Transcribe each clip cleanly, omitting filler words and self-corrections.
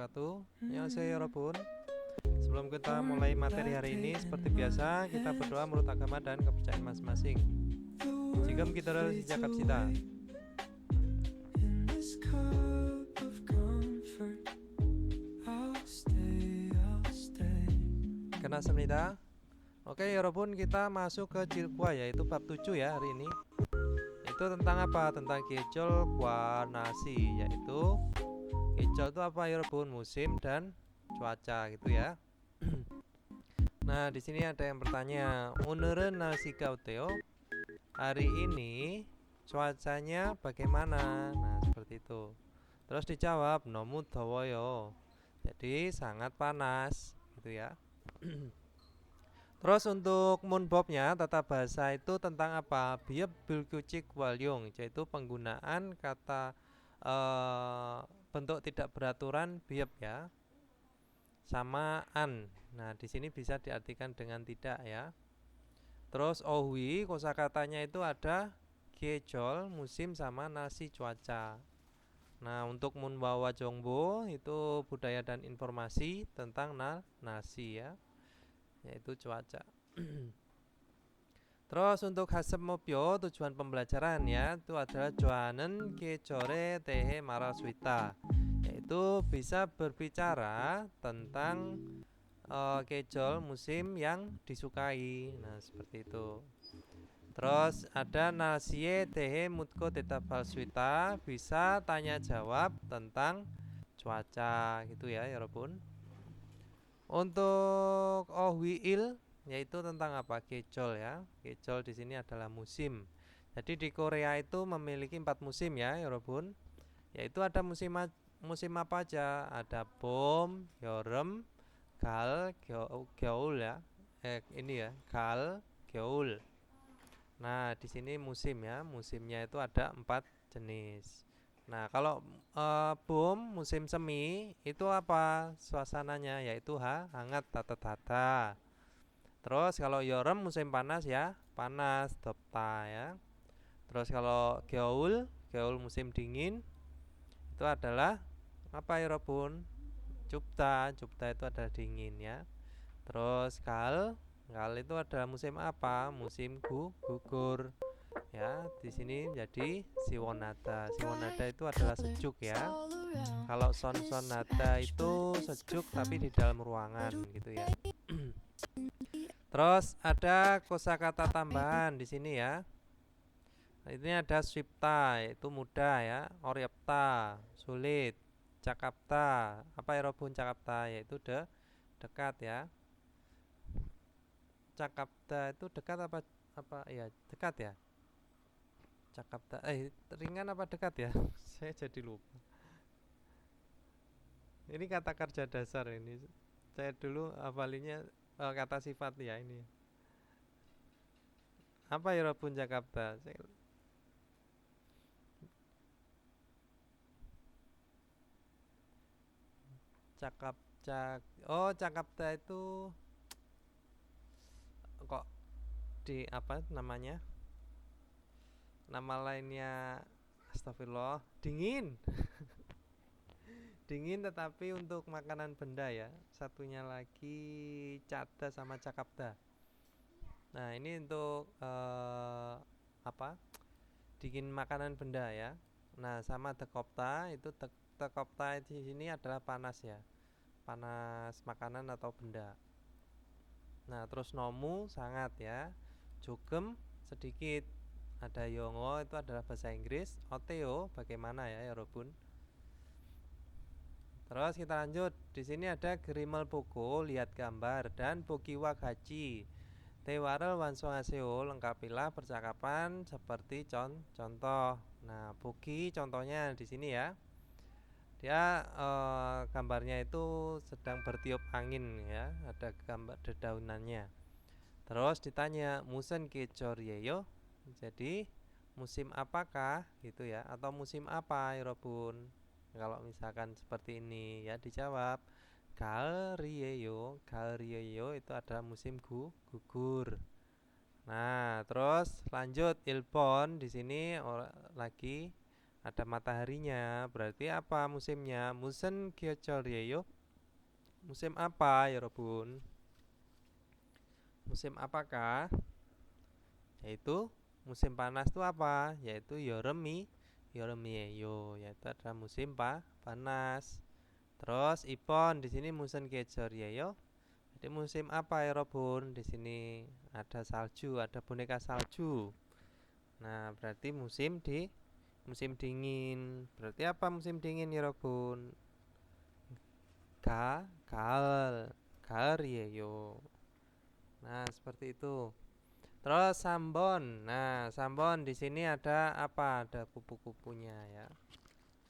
wabarakatuh. Annyeonghaseyo 여러분. Sebelum kita mulai materi hari ini, seperti biasa kita berdoa menurut agama dan kepercayaan masing-masing. 지금 기도를 시작합시다. 끝났습니다. Oke 여러분, kita masuk ke Jilgwa, yaitu bab 7 ya hari ini. Itu tentang apa? Tentang Gejol Kwanasi, yaitu Gejol itu apa ya 여러분? Musim dan cuaca gitu ya. Nah, di sini ada yang bertanya, 오늘은 날씨가 어때요? Hari ini cuacanya bagaimana? Nah, seperti itu. Terus dijawab, 너무 더워요. Jadi sangat panas gitu ya. Terus untuk 문법nya, tata bahasa itu tentang apa? 비읍 불규칙 활용, yaitu penggunaan kata bentuk tidak beraturan bi읍 ya, sama an. Nah, di sini bisa diartikan dengan tidak ya. Terus ohwi, kosakatanya itu ada gejol, musim sama nasi cuaca. Nah, untuk munbawa jongbo itu budaya dan informasi tentang nasi ya, yaitu cuaca. Terus untuk hasemopyo, tujuan pembelajaran ya, itu adalah johanen gejore tehe maraswita, yaitu bisa berbicara tentang gejol, musim yang disukai. Nah, seperti itu. Terus ada nasie tehe mutko tetap falswita, bisa tanya jawab tentang cuaca gitu ya, 여러분. Untuk ohwiil, yaitu tentang apa? Gejol ya. Gejol di sini adalah musim. Jadi di Korea itu memiliki 4 musim ya, 여러분. Yaitu ada musim apa aja? Ada 봄, 여름, gal, 겨울 ya. Ini ya, gal, 겨울. Nah, di sini musim ya. Musimnya itu ada 4 jenis. Nah, kalau 봄 musim semi itu apa suasananya? Yaitu hangat, tata-tata. Terus kalau 여름 musim panas ya, panas, 덥다 ya. Terus kalau 겨울 musim dingin itu adalah apa ya, 여러분? 춥다 itu adalah dingin ya. Terus kal itu adalah musim apa? Musim gugur ya. Di sini jadi siwonada. Siwonada itu adalah sejuk ya. Kalau sonada itu sejuk tapi di dalam ruangan gitu ya. Terus ada kosakata tambahan di sini ya. Ini ada swipta, yaitu mudah ya. Oryapta, sulit. Cakapta, apa ya robun cakapta, yaitu dekat ya. Cakapta itu dekat apa ya, dekat ya. Cakapta ringan apa dekat ya? Saya jadi lupa. Ini kata kerja dasar ini. Saya dulu hafalinnya kata sifat ya ini. Apa ya robun Cakapta? Cakapta itu kok di apa namanya? Nama lainnya, astagfirullah, dingin. Dingin tetapi untuk makanan benda ya. Satunya lagi cada sama cakapta. Nah, ini untuk apa? Dingin makanan benda ya. Nah, sama tekopta itu tekopta di sini adalah panas ya. Panas makanan atau benda. Nah, terus nomu sangat ya. Jugem sedikit. Ada yongo itu adalah bahasa Inggris. Oteo bagaimana ya, Robun? Terus kita lanjut. Di sini ada gerimal poko, lihat gambar, dan bogiwa gaji. Tewarel wansoaseo, lengkapilah percakapan seperti contoh. Nah, bogi contohnya di sini ya. Dia gambarnya itu sedang bertiup angin ya, ada gambar dedaunannya. Terus ditanya musen kejoryeyo, jadi musim apakah gitu ya, atau musim apa Yorobun? Kalau misalkan seperti ini ya dijawab galrieyo itu adalah musim gugur. Nah, terus lanjut ilpon di sini lagi ada mataharinya. Berarti apa musimnya? Musim 계절이에요. Musim apa ya Robun? Musim apakah? Yaitu musim panas itu apa? Yaitu 여름이에요. Yaitu adalah musim panas. Terus Ipon di sini musim 계절이에요. Jadi musim apa ya Robun? Di sini ada salju, ada boneka salju. Nah, berarti musim dingin. Berarti apa musim dingin ya Robun? Gaal. Ga을이에요. Nah, seperti itu. Terus Sambon. Nah, Sambon di sini ada apa? Ada kupu-kupunya ya.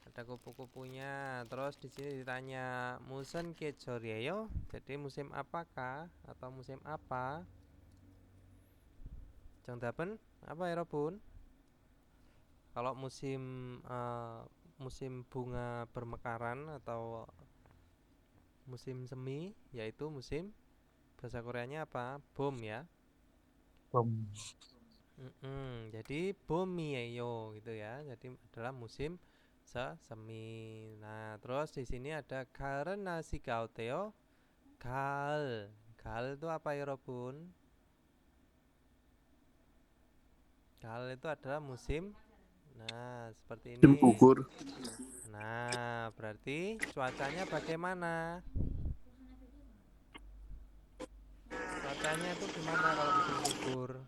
Ada kupu-kupunya. Terus di sini ditanya musim 계절이에요. Jadi musim apakah atau musim apa? 정답은 apa ya Robun? Kalau musim bunga bermekaran atau musim semi, yaitu musim bahasa Koreanya apa? Bom ya. Bom. Jadi 봄이에요 gitu ya. Jadi adalah musim semi. Nah, terus di sini ada 가을은 날씨가 어때요? 가을. 가을 itu apa ya, Robun? Gaal itu adalah musim. Nah, seperti Musim ini. gugur. Nah, berarti cuacanya bagaimana? Cuacanya itu gimana kalau musim gugur?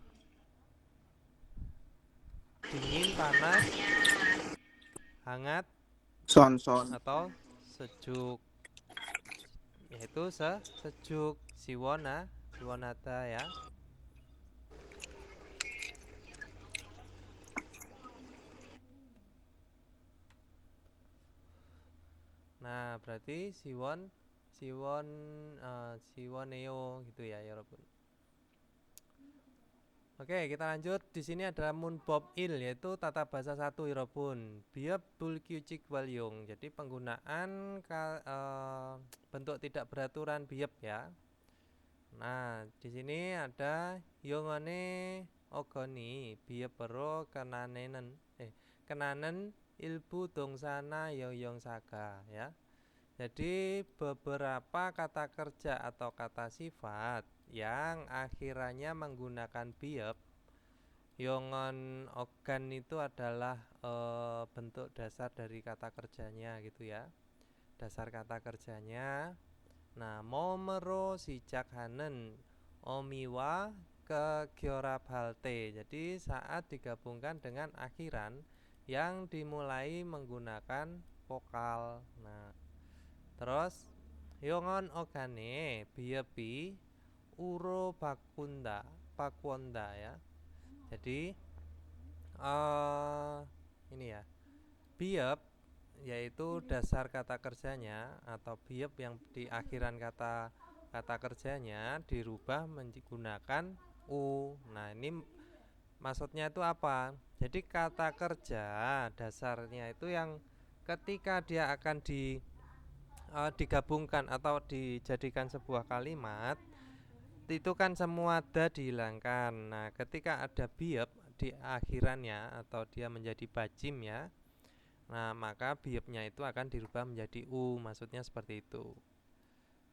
Dingin, panas, hangat, Son. atau sejuk? Yaitu sejuk. Siwonata ya. Nah, berarti Siwon Siwoneo gitu ya, ya Robun. Oke, kita lanjut. Di sini ada Munbob Il, yaitu tata bahasa 1 ya Robun. Biap bulkyucik walyung. Jadi penggunaan bentuk tidak beraturan biap ya. Nah, di sini ada yongone ogoni biap pero kenanen ilbu dongsana yoyong saga ya. Jadi beberapa kata kerja atau kata sifat yang akhirannya menggunakan biap. Yongon ogan itu adalah bentuk dasar dari kata kerjanya gitu ya. Dasar kata kerjanya. Nah, momero sijak hanen omiwa ke giorab halte. Jadi saat digabungkan dengan akhiran yang dimulai menggunakan vokal. Nah, terus yongon ogane biyepi uro bakwonda ya. Jadi ini ya, biyep yaitu dasar kata kerjanya atau biyep yang di akhiran kata kerjanya dirubah menggunakan u. Nah, ini maksudnya itu apa? Jadi kata kerja dasarnya itu yang ketika dia akan digabungkan atau dijadikan sebuah kalimat itu kan semua da dihilangkan. Nah, ketika ada biep di akhirannya atau dia menjadi bajim ya. Nah, maka biepnya itu akan dirubah menjadi u, maksudnya seperti itu.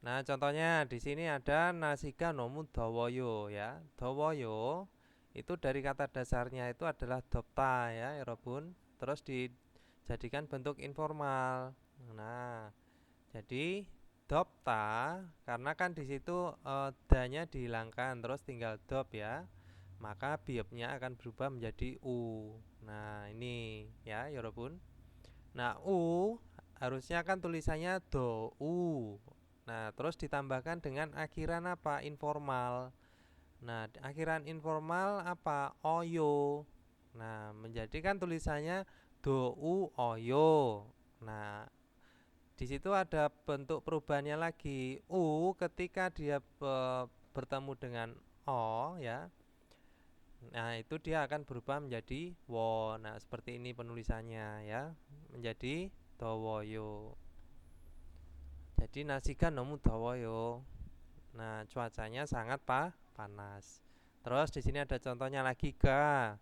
Nah, contohnya di sini ada nasiga nomu dawoyo ya. Dawoyo itu dari kata dasarnya itu adalah dopta ya, Robun. Terus dijadikan bentuk informal. Nah, jadi dopta karena kan di situ danya dihilangkan terus tinggal dop ya. Maka biopnya akan berubah menjadi u. Nah, ini ya, Yorobun. Nah, u harusnya kan tulisannya do u. Nah, terus ditambahkan dengan akhiran apa? Informal. Nah, akhiran informal apa? Oyo. Nah, menjadikan tulisannya do u oyo. Nah, di situ ada bentuk perubahannya lagi. U ketika dia bertemu dengan o ya. Nah, itu dia akan berubah menjadi wo. Nah, seperti ini penulisannya ya. Menjadi dowoyo. Jadi nasiga nomu dowoyo. Nah, cuacanya sangat panas. Terus di sini ada contohnya lagi ga.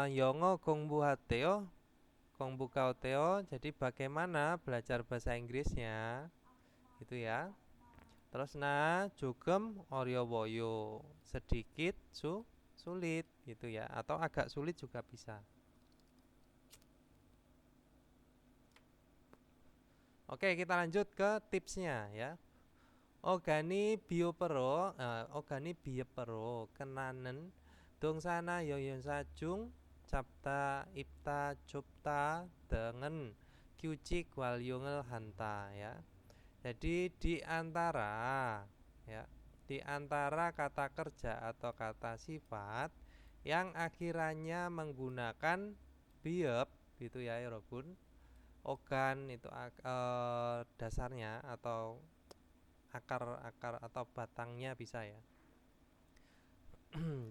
Yongo 공부하대요. Kongbuka Oteo. Jadi bagaimana belajar bahasa Inggrisnya? Itu ya. Terus jugem oryowoyo. Sedikit sulit gitu ya, atau agak sulit juga bisa. Oke, kita lanjut ke tipsnya ya. Ogani biopero kenanen dongsana yoyon sajung capta ipta cupta dengan kyucik wal yungel hanta ya. Jadi di antara kata kerja atau kata sifat yang akhirannya menggunakan biep gitu ya Robun. Ogan itu dasarnya atau akar atau batangnya bisa ya.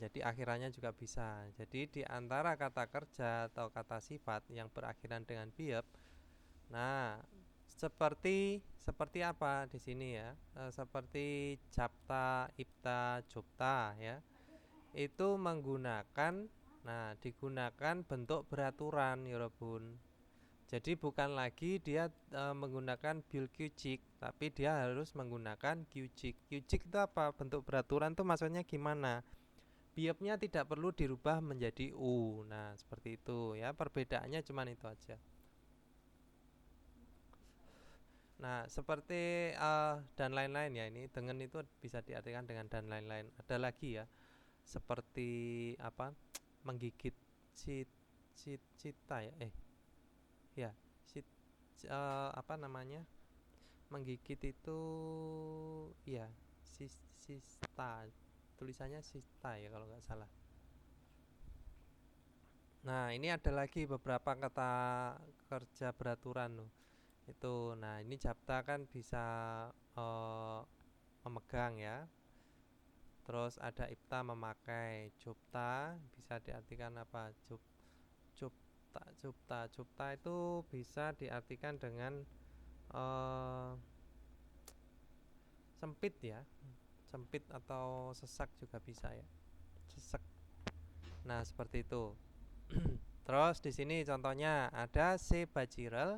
Jadi akhirannya juga bisa. Jadi di antara kata kerja atau kata sifat yang berakhiran dengan biep, nah seperti apa di sini ya? Seperti capta, ipta, jupta ya. Itu digunakan bentuk beraturan ya Robun. Jadi bukan lagi dia menggunakan bil kyucik, tapi dia harus menggunakan kyucik. Kyucik itu apa? Bentuk beraturan itu maksudnya gimana? Biopnya tidak perlu dirubah menjadi u. Nah, seperti itu ya. Perbedaannya cuma itu aja. Nah, seperti dan lain-lain ya, ini dengan itu bisa diartikan dengan dan lain-lain. Ada lagi ya. Seperti apa? Menggigit cita ya. Ya, apa namanya? Menggigit itu ya sista, tulisannya sista ya kalau nggak salah. Nah, ini ada lagi beberapa kata kerja beraturan loh. Itu. Nah, ini japta kan bisa memegang ya. Terus ada ipta memakai. Jupta bisa diartikan apa? Jupta itu bisa diartikan dengan sempit ya. Sempit atau sesak juga bisa ya. Sesek. Nah, seperti itu. Terus di sini contohnya ada sebajirel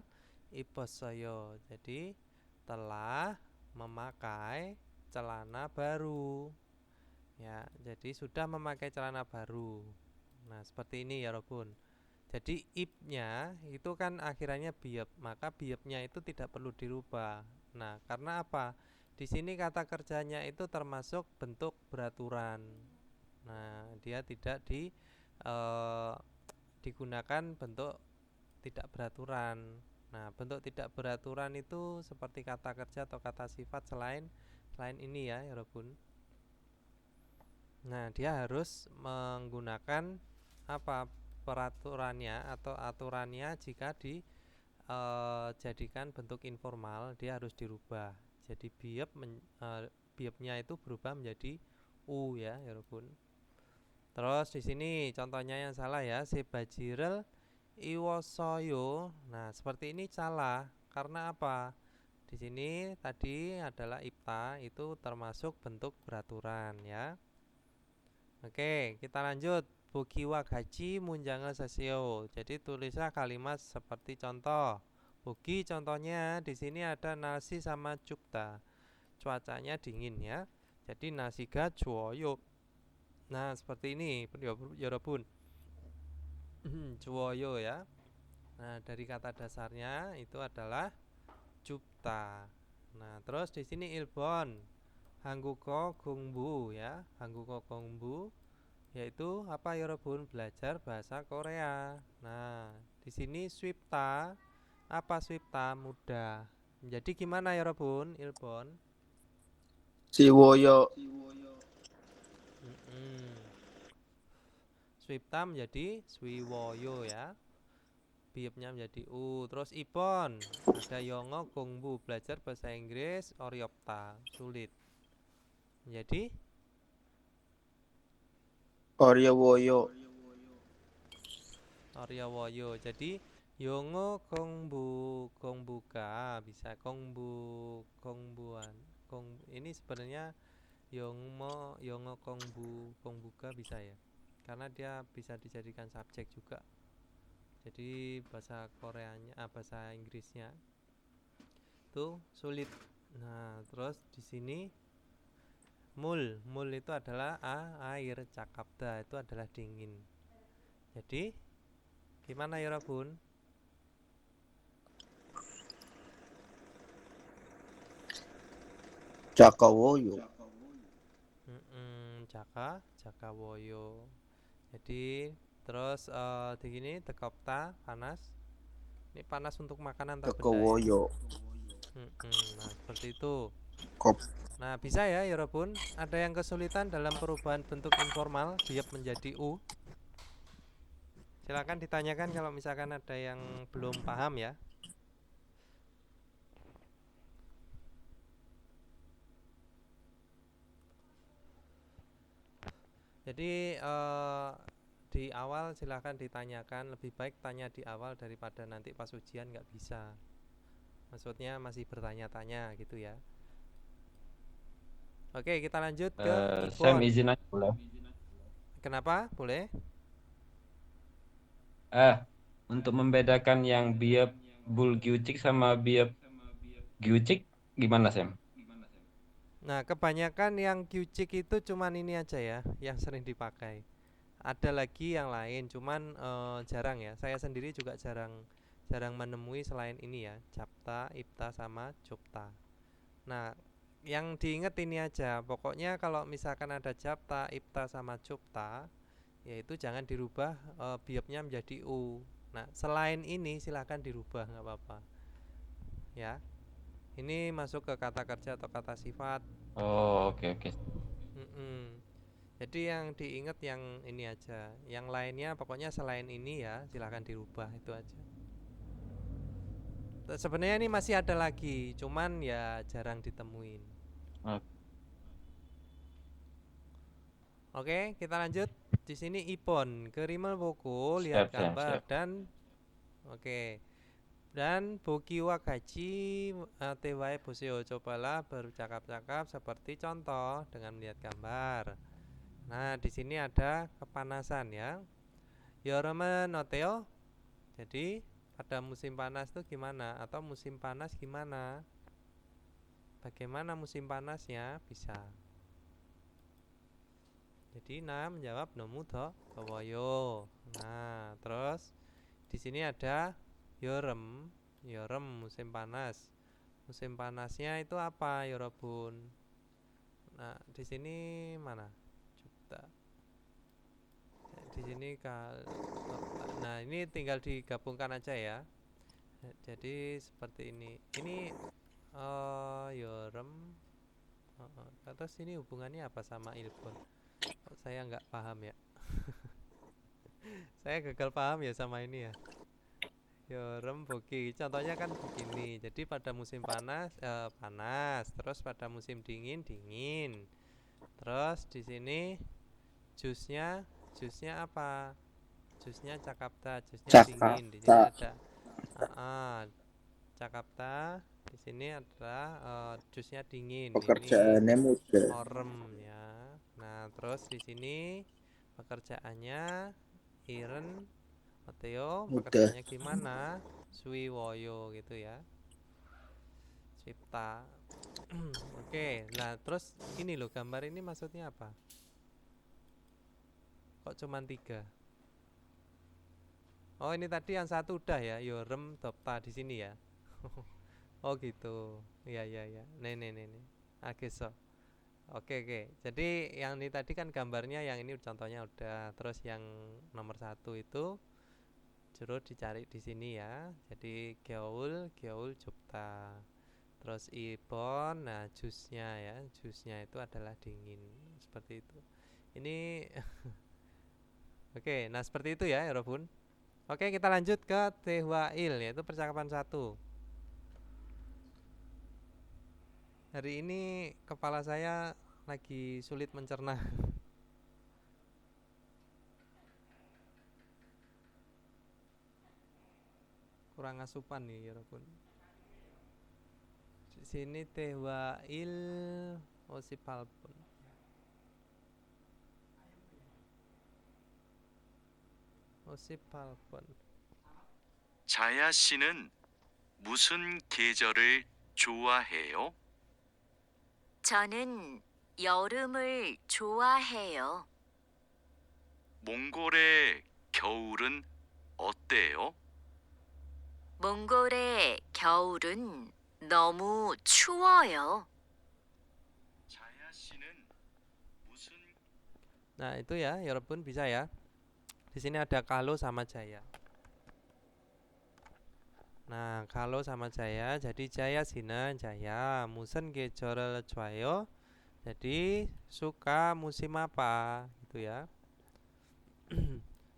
iposoyo. Jadi telah memakai celana baru. Ya, jadi sudah memakai celana baru. Nah, seperti ini ya Robun. Jadi ipnya itu kan akhirannya biep, maka biepnya itu tidak perlu dirubah. Nah, karena apa? Di sini kata kerjanya itu termasuk bentuk beraturan. Nah, dia tidak digunakan bentuk tidak beraturan. Nah, bentuk tidak beraturan itu seperti kata kerja atau kata sifat selain ini ya, Robun. Nah, dia harus menggunakan apa? Peraturannya atau aturannya jika dijadikan bentuk informal, dia harus dirubah. Jadi biepnya itu berubah menjadi u ya, Robun. Terus di sini contohnya yang salah ya, sebajirel iwosoyo. Nah, seperti ini salah. Karena apa? Di sini tadi adalah ipta, itu termasuk bentuk beraturan ya. Oke, kita lanjut. Bukiwa gaji munjangan sesio. Jadi tulislah kalimat seperti contoh. Buki contohnya di sini ada nasi sama cukta. Cuacanya dingin ya. Jadi nasi ga cuoyo. Nah, seperti ini, Yorobun. Cuoyo ya. Nah, dari kata dasarnya itu adalah cupta. Nah, terus di sini ilbon. Hangguko gongbu ya. Hangguko gongbu yaitu apa Yorobun? Belajar bahasa Korea. Nah, di sini swipta. Apa swipta? Mudah. Jadi gimana Yorobun? Ilbon. Siwoyo. Swipta menjadi swiwoyo ya. Biepnya menjadi u. Terus ipon. Ada yongo gongbu. Belajar bahasa Inggris oryopta. Sulit. Jadi Oryowoyo. Oryowoyo. Jadi yongo gongbuka bisa gongbuan. Ini sebenarnya yongo gongbuka bisa ya. Karena dia bisa dijadikan subjek juga. Jadi bahasa Koreanya, bahasa Inggrisnya itu sulit. Nah, terus di sini mul itu adalah air, cakapda itu adalah dingin. Jadi gimana ya Robun? Cakawoyo. Jakawoyo. Jadi terus di sini tekopta panas. Ini panas untuk makanan atau benda ya. Tekowoyo. Nah seperti itu. Kop. Nah bisa ya Robun. Ada yang kesulitan dalam perubahan bentuk informal diep menjadi u. Silakan ditanyakan kalau misalkan ada yang belum paham ya. Jadi di awal silahkan ditanyakan. Lebih baik tanya di awal daripada nanti pas ujian nggak bisa. Maksudnya masih bertanya-tanya gitu ya. Oke kita lanjut ke Sam Ibon. izin aja boleh. Kenapa? Boleh? Untuk membedakan yang biop bulgiucik sama biop giucik gimana Sam? Nah kebanyakan yang Kyucik itu cuman ini aja ya yang sering dipakai. Ada lagi yang lain cuman jarang ya. Saya sendiri juga jarang menemui selain ini ya, Japta, Ipta sama Jupta. Nah yang diinget ini aja. Pokoknya kalau misalkan ada Japta, Ipta sama Jupta, yaitu jangan dirubah biopnya menjadi U. Nah selain ini silahkan dirubah nggak apa-apa ya. Ini masuk ke kata kerja atau kata sifat. Oh, oke. Mm-mm. Jadi yang diingat yang ini aja. Yang lainnya pokoknya selain ini ya silahkan dirubah itu aja. Sebenarnya ini masih ada lagi, cuman ya jarang ditemuin. Oke. Oke, kita lanjut. Di sini Ipon, Kerimel Boku, lihat Siap, Sam, gambar siap. dan oke. Dan Boki Wakachi Tewae Boseo, cobalah bercakap-cakap seperti contoh dengan melihat gambar. Nah, di sini ada kepanasan ya. Yorome noteo. Jadi pada musim panas itu gimana? Atau musim panas gimana? Bagaimana musim panasnya? Bisa. Jadi menjawab nomudo kawoyo. Nah, terus di sini ada yorem. Yorem musim panas. Musim panasnya itu apa, Yorobun? Nah, di sini mana? Coba. Di sini nah, ini tinggal digabungkan aja ya. Jadi seperti ini. Ini yorem. Terus ini hubungannya apa sama ilfon? Saya nggak paham ya. Saya gagal paham ya sama ini ya. Yorem boki. Contohnya kan begini. Jadi pada musim panas panas, terus pada musim dingin dingin. Terus di sini jusnya apa? Jusnya cakapta, jusnya dingin. Di sini Jakarta. ada cakapta. Di sini adalah jusnya dingin. Ini Pekerjaannya mudah. orem ya. Nah, terus di sini pekerjaannya Iren Mateo, Mudah. pekerjaannya gimana? Suiwoyo gitu ya. Cipta. Oke, nah terus ini loh gambar ini maksudnya apa? Kok cuman 3? Oh ini tadi yang satu udah ya, Yorem Dopta di sini ya. Oh gitu, iya. Nih. Ageso. Oke. Jadi yang ini tadi kan gambarnya, yang ini contohnya udah. Terus yang nomor 1 itu juru dicari di sini ya. Jadi Geol Jupta. Terus Ibon, nah jusnya ya, jusnya itu adalah dingin seperti itu. Ini oke, nah seperti itu ya, Robun. Oke, kita lanjut ke Tehwail, yaitu percakapan 1. Hari ini kepala saya lagi sulit mencerna. Kurang asupan nih, ya Robun. Di sini Tehwail Osipalpun. Osipalpun. 자야 씨는 무슨 계절을 좋아해요? 저는 여름을 좋아해요. 몽골의 겨울은 어때요? 몽골의 겨울은 너무 추워요. 자야 씨는 무슨 Nah, itu ya, 여러분 bisa ya. Di sini ada kalau sama jaya. Nah, kalau sama jaya, jadi jaya si는 jaya musen 계절을 좋아요. Jadi suka musim apa gitu ya.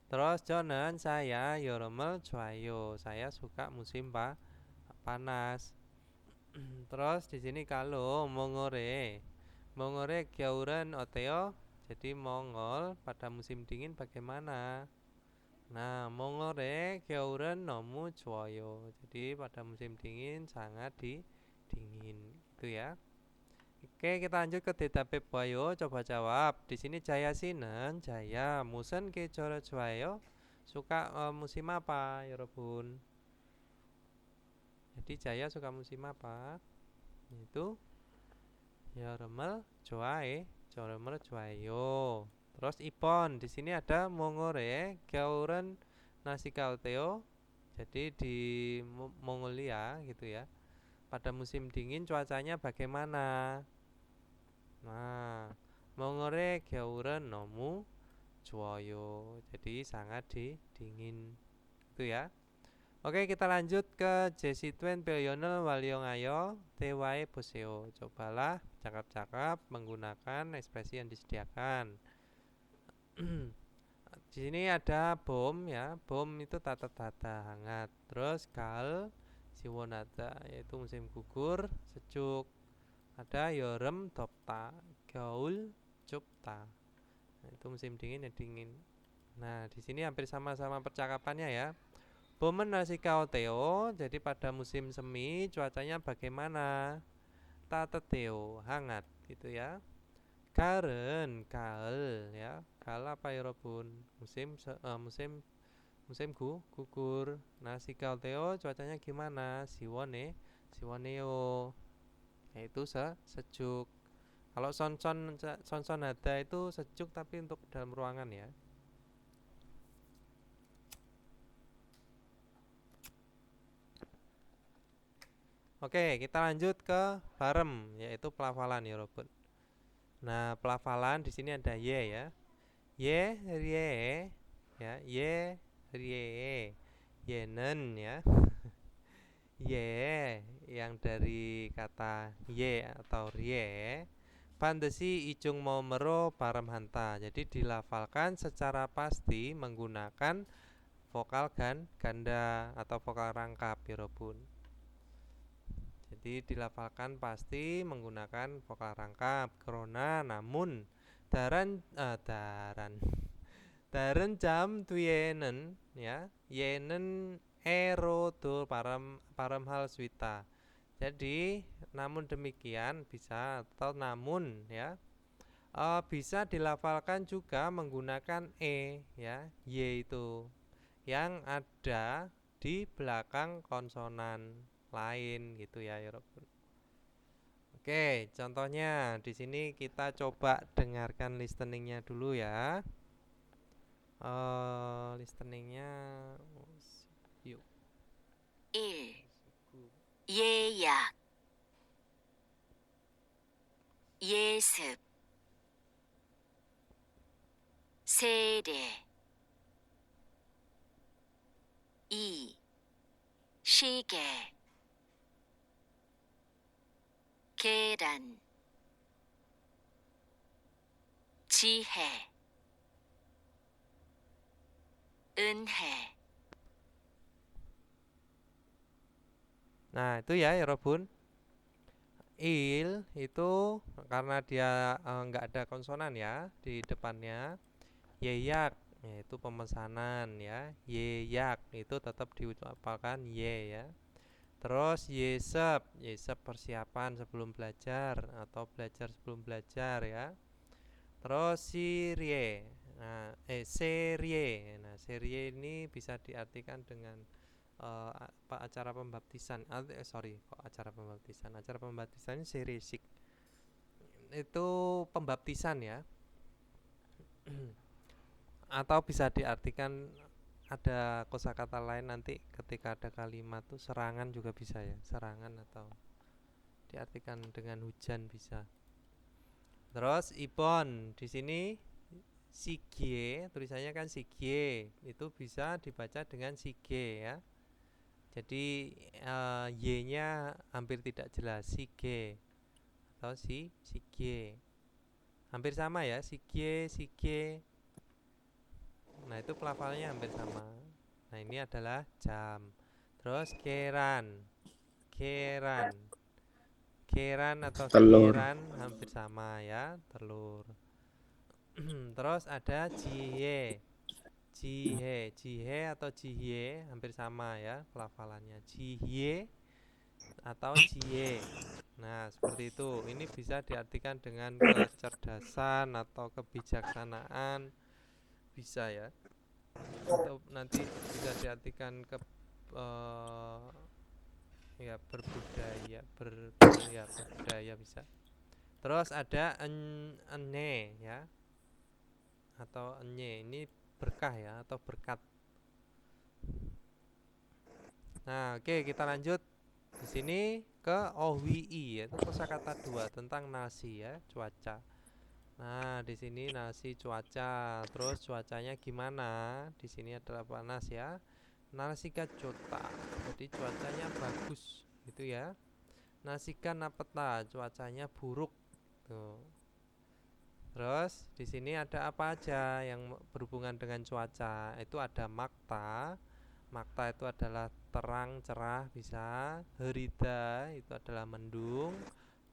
Terus 저는 saya 여름을 좋아요. Saya suka musim panas. Terus di sini kalau Mongol의 겨울은 어때요? Jadi Mongol pada musim dingin bagaimana? Nah, Mongol의 겨울은 너무 좋아요. Jadi pada musim dingin sangat dingin gitu ya. Oke, kita lanjut ke 대답해 보아요. Coba jawab. Di sini Jaya 씨는 Jaya 무슨 계절을 좋아해요? Suka musim apa, 여러분? Jadi Jaya suka musim apa? Itu 여름을 좋아해. 여름을 좋아해요. Terus Ipon, di sini ada Mongol의 겨울은 날씨가 어때요? Jadi di Mongolia gitu ya. Pada musim dingin cuacanya bagaimana? Nah, Mongol의 겨울은 너무 좋아요. Jadi sangat dingin. Itu ya. Oke, kita lanjut ke 제시된 표현을 활용하여 대화해 보세요. Cobalah cakap-cakap menggunakan ekspresi yang disediakan. Di sini ada bom ya. Bom itu tata-tata hangat. Terus kal siwonata yaitu musim gugur, sejuk. Ada yorem 덥다, 겨울 춥다. Nah, itu musim dingin ya dingin. Nah, di sini hampir sama-sama percakapannya ya. Bomen nasika oteo, jadi pada musim semi cuacanya bagaimana? Tateteo, hangat gitu ya. Karen, kael ya. Kael apa ya Robun? Gugur. Nasika oteo cuacanya gimana? Siwoneo. Yaitu sejuk. Kalau sonson ada itu sejuk tapi untuk dalam ruangan ya. Oke, kita lanjut ke barem, yaitu pelafalan ya, Robert. Nah, pelafalan di sini ada ye ya. Ye, rie, ya, ye, rie, yenen ya. Ye yang dari kata ye atau rie. Bandesi ijung momero barem hanta. Jadi dilafalkan secara pasti menggunakan vokal ganda atau vokal rangkap ya, Robun. Jadi dilafalkan pasti menggunakan vokal rangkap. Karena namun daran jam tuyenen ya yenen erodo param hal swita. Jadi namun demikian bisa atau namun ya bisa dilafalkan juga menggunakan ya y itu yang ada di belakang konsonan lain gitu ya, Robun. Oke, contohnya di sini kita coba dengarkan listeningnya dulu ya. Listeningnya yuk. 1. 예약 예습 세례 2. 시계 계란 지혜 은혜 Nah, itu ya, Robun. Il itu karena dia nggak ada konsonan ya di depannya. Yeyak yaitu pemesanan ya. Yeyak itu tetap diucapkan ye ya. Terus yesep persiapan sebelum belajar atau belajar sebelum belajar ya. Terus serie. Nah, serie. Nah, serie ini bisa diartikan dengan acara pembaptisan. Kok acara pembaptisan serisik itu pembaptisan ya. Atau bisa diartikan ada kosakata lain nanti ketika ada kalimat tuh serangan juga bisa ya, serangan atau diartikan dengan hujan bisa. Terus ibon di sini sige, tulisannya kan sige, itu bisa dibaca dengan sige ya. Jadi y-nya hampir tidak jelas, sige atau sige. Hampir sama ya, sige, sige. Nah, itu pelafalannya hampir sama. Nah, ini adalah jam. Terus keran. Keran. Keran atau Telur. keran hampir sama ya, telur. Terus ada jihe. Jihe, jihe atau jihye hampir sama ya pelafalannya. Jihye atau jihe. Nah, seperti itu. Ini bisa diartikan dengan kecerdasan atau kebijaksanaan. Bisa ya. Atau nanti bisa diartikan ke ya berbudaya, berbudaya bisa. Terus ada ene ya. Atau enye, ini berkah ya atau berkat. Nah, oke, kita lanjut di sini ke ohwi, yaitu kosakata 2 tentang nasi ya, cuaca. Nah, di sini nasi cuaca. Terus cuacanya gimana? Di sini adalah panas ya. Nasika jota. Jadi cuacanya bagus gitu ya. Nasika napeta, cuacanya buruk. Tuh. Terus di sini ada apa aja yang berhubungan dengan cuaca? Itu ada makta. Makta itu adalah terang, cerah bisa. Herida itu adalah mendung.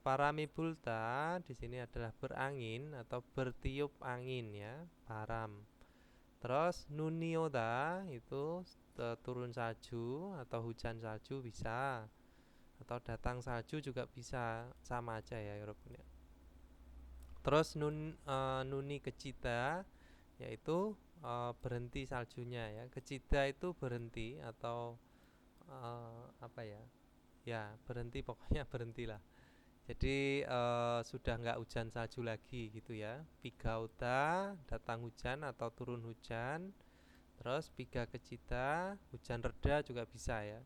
Paramibulta di sini adalah berangin atau bertiup angin ya, param. Terus nunioda itu turun salju atau hujan salju bisa, atau datang salju juga bisa, sama aja ya Eropa ya. Terus nuni kecita yaitu berhenti saljunya ya. Kecita itu berhenti atau apa ya? Ya berhenti, pokoknya berhentilah. Jadi sudah nggak hujan salju lagi gitu ya. Pigauta datang hujan atau turun hujan. Terus piga kecita hujan reda juga bisa ya.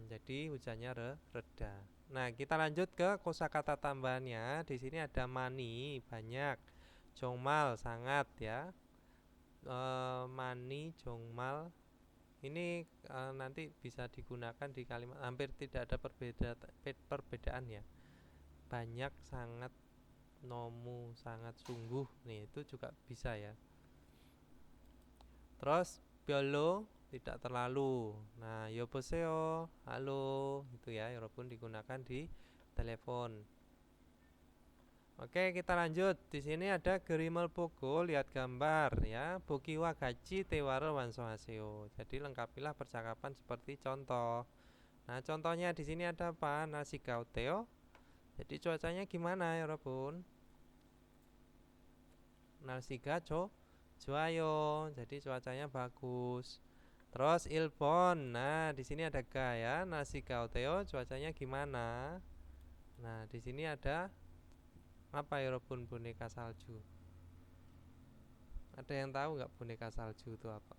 Jadi hujannya reda. Nah, kita lanjut ke kosakata tambahannya. Di sini ada mani, banyak. Jongmal, sangat ya. Mani, jongmal. Ini nanti bisa digunakan di kalimat, hampir tidak ada perbedaan ya. Banyak, sangat, nomu, sangat, sungguh. Nih, itu juga bisa ya. Terus biolo tidak terlalu. Nah, yoposeo, halo, itu ya, walaupun digunakan di telepon. Oke, kita lanjut. Di sini ada Gerimel Pogo, lihat gambar ya. Bokiwa gaji tewaro wansohaseo. Jadi lengkapilah percakapan seperti contoh. Nah, contohnya di sini ada apa? Nasi gauteo. Jadi cuacanya gimana ya, walaupun nasi gaco Juayo, jadi cuacanya bagus. Terus ilpon, nah di sini ada ga ya, nasi gauteo, cuacanya gimana? Nah di sini ada apa ya, Robun, boneka salju? Ada yang tahu nggak boneka salju itu apa?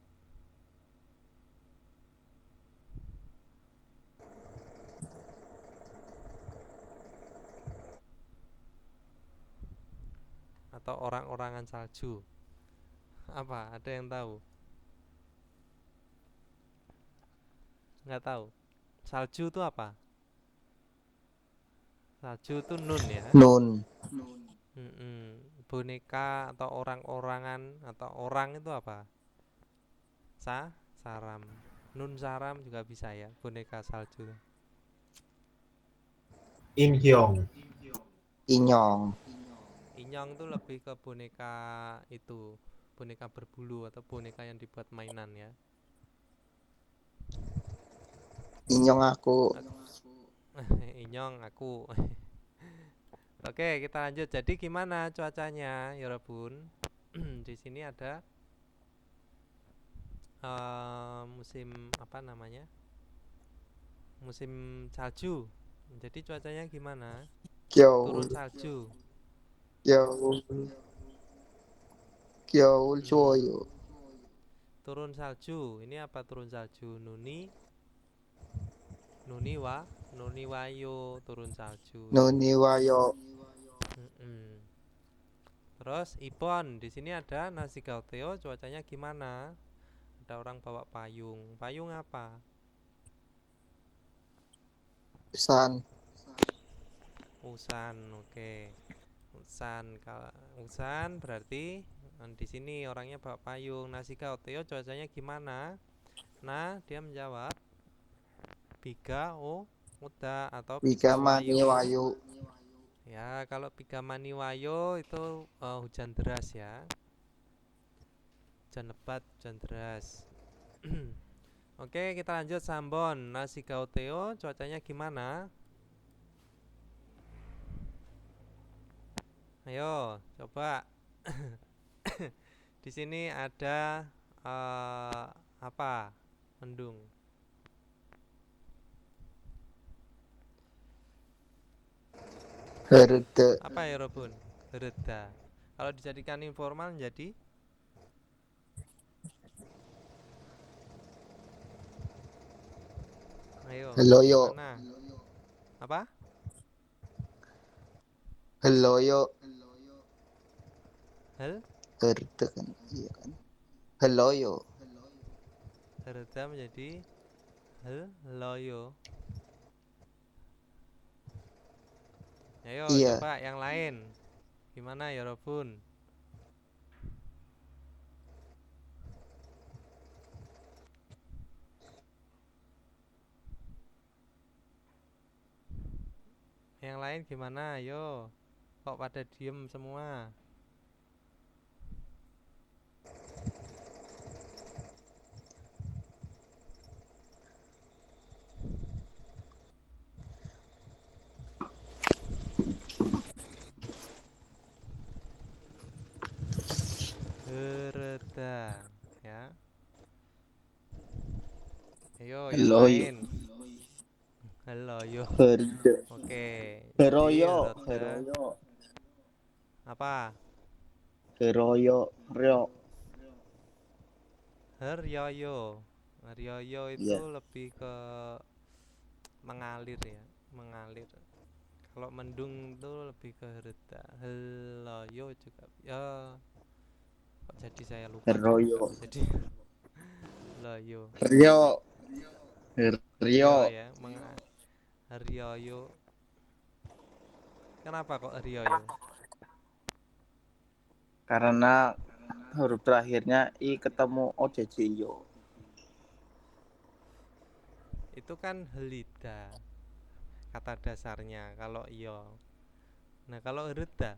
Atau orang-orangan salju? Apa? Ada yang tahu? Nggak tahu. Salju itu apa? Salju itu nun ya. Nun. Boneka atau orang-orangan atau orang itu apa? Saram. Nun saram juga bisa ya, boneka salju. Inhyong. Inyong. Inyong itu lebih ke boneka itu, boneka berbulu atau boneka yang dibuat mainan ya. Inyong aku. Inyong aku. Oke, kita lanjut. Jadi gimana cuacanya, Yorobun? Di sini ada musim apa namanya? Musim salju. Jadi cuacanya gimana? 겨울, Turun salju. 겨울, 겨울 Hmm, 좋아요. turun salju. Ini apa turun salju? Nuni, nuni wa, nuni wayo turun salju ya. 눈이 와요. Mm-mm. Terus Ipon, di sini ada nasi gauteo, cuacanya gimana? Ada orang bawa payung. Payung apa? 산, Usan, oke. Usan, kalau usan berarti di sini orangnya bawa payung. Nasi gauteo cuacanya gimana? Nah, dia menjawab biga o muda atau biga 비가 많이 wayo. 와요. Ya, kalau biga mani wayo itu hujan deras ya. Hujan lebat, hujan deras. Oke, kita lanjut Sambon. Nasi gauteo cuacanya gimana? Ayo, coba. Di sini ada apa? Mendung. 흐르드, Apa ya, Robun? Reda. Kalau dijadikan informal jadi ayo, 흘러요. gimana? Apa? 흘러요. Hel? 흐르드 kan, iya kan. 흘러요. Reda menjadi hel loyo. Ayo, Iya, coba yang lain. Gimana ya, Robun? Yang lain gimana? Ayo. Kok pada diem semua? Reda, ya. Ayo, yang 흘러요. lain. Halo, yo. 흐르드, Oke, jadi 흐러요. reda 흐러요. apa? 흐러요. 려. Heryoyo. Heryoyo itu Iya, lebih ke mengalir ya, mengalir. Kalau mendung itu lebih ke reda. Heloyo juga. Ya, kok jadi saya lupa juga 흐러요. jadi loyo. 려. Rio 려. ya, Heryoyo. Kenapa kok Heryoyo? Karena huruf terakhirnya I ketemu OJJyo. Itu kan helida kata dasarnya kalau iyo. Nah, kalau reda,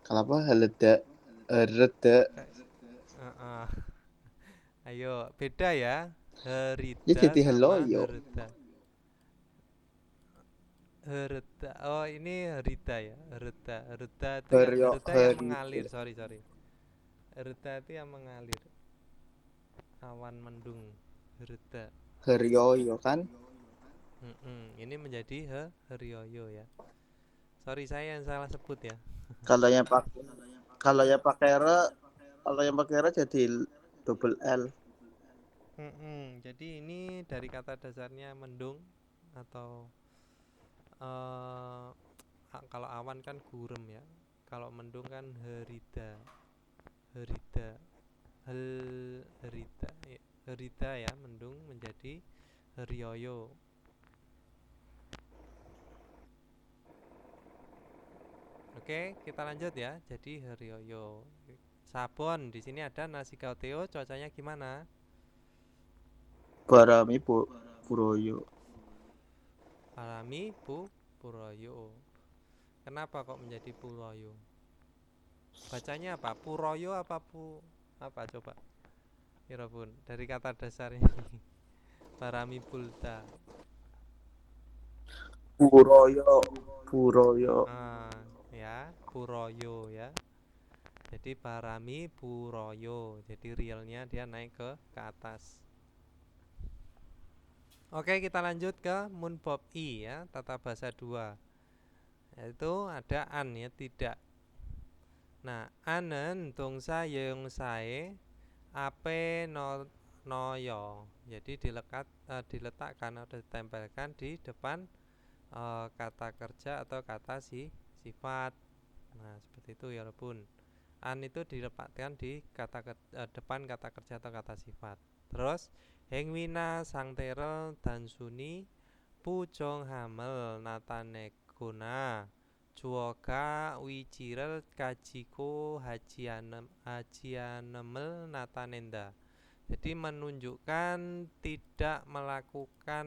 Kalau apa? Heleda. Hereda. ayo beda ya. Ya Herida jadi sama heloyo. hereda. Hereda. Oh, ini herida ya. Hereda. Hereda itu yang Heryo. hereda yang mengalir. Herida. Sorry. Hereda itu yang mengalir. Awan mendung. Hereda. Heryoyo kan? Ini menjadi herioyo ya. Sorry saya yang salah sebut ya. Kalau yang pakai kalau yang pakai R, kalau yang pakai R jadi double L. Jadi ini dari kata dasarnya mendung atau kalau awan kan gurem ya. Kalau mendung kan herida. Herida. Herida. Ya. Herida ya, mendung menjadi herioyo. Oke, kita lanjut ya. Jadi herioyo. Sabon, di sini ada nasi gauteo, cuacanya gimana? Barami Puroyo. Alami Puroyo. Kenapa kok menjadi Puroyo? Bacanya apa? Puroyo apa apa coba? Irobun, dari kata dasarnya Parami Pulta. Puroyo. Puroyo. Ya, Puroyo ya. Jadi parami buroyo. Jadi realnya dia naik ke atas. Oke, kita lanjut ke munbob i ya, tata bahasa 2. Yaitu ada an ya, tidak. Nah, anen dongsa yeungsae ape noyo. Jadi diletakkan atau ditempelkan di depan kata kerja atau kata sifat. Nah, seperti itu ya Robun. An itu diletakkan di depan kata kerja atau kata sifat. Terus hengwina sangterel dan suni pujong hamel natanegona juoga wijirel kajiko hajianemel natanenda. Jadi menunjukkan tidak melakukan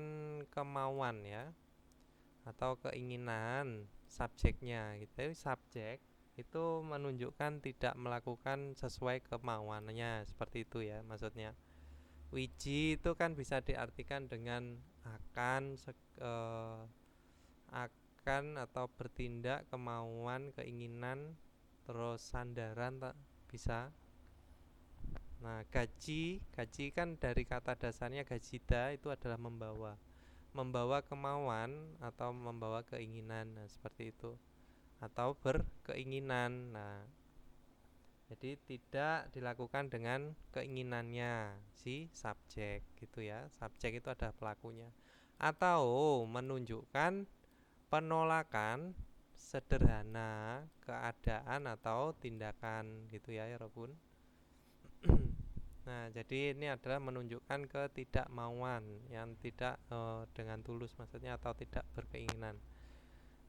kemauan ya, atau keinginan subjeknya gitu. Subjek itu menunjukkan tidak melakukan sesuai kemauannya, seperti itu ya maksudnya. Wiji itu kan bisa diartikan dengan akan atau bertindak, kemauan, keinginan, terus sandaran bisa. Nah, gaji kan dari kata dasarnya gajida itu adalah membawa kemauan atau membawa keinginan. Nah, seperti itu. Atau berkeinginan. Nah, jadi tidak dilakukan dengan keinginannya si subjek gitu ya. Subjek itu adalah pelakunya. Atau menunjukkan penolakan sederhana keadaan atau tindakan gitu ya Robun. Nah, jadi ini adalah menunjukkan ketidakmauan yang tidak dengan tulus maksudnya, atau tidak berkeinginan.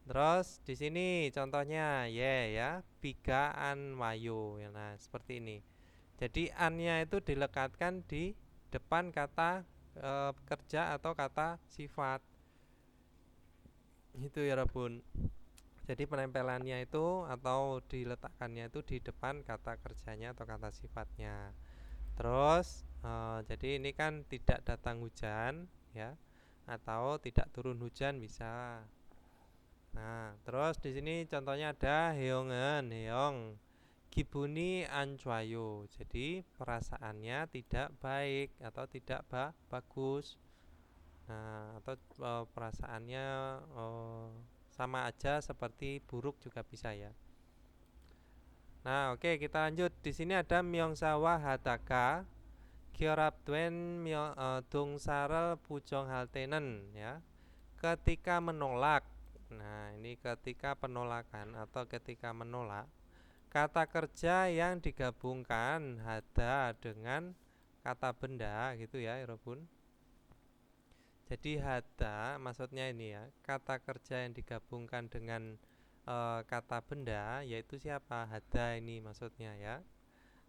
Terus di sini contohnya ya, biga an wayo. Nah, seperti ini. Jadi an-nya itu dilekatkan di depan kata kerja atau kata sifat. Itu ya Rabun. Jadi penempelannya itu atau diletakkannya itu di depan kata kerjanya atau kata sifatnya. Terus jadi ini kan tidak datang hujan ya, atau tidak turun hujan bisa. Nah, terus di sini contohnya ada heong gibuni ancuayo. Jadi perasaannya tidak baik atau tidak bagus. Nah, atau perasaannya sama aja seperti buruk juga bisa ya. Nah, oke, kita lanjut. Di sini ada myongsawa hataka kioraptuen dongsaral pujong haltenen ya. Ketika menolak. Nah, ini ketika penolakan atau ketika menolak. Kata kerja yang digabungkan hada dengan kata benda gitu ya, Robun. Jadi hada maksudnya ini ya, kata kerja yang digabungkan dengan kata benda, yaitu siapa? Hada ini maksudnya ya.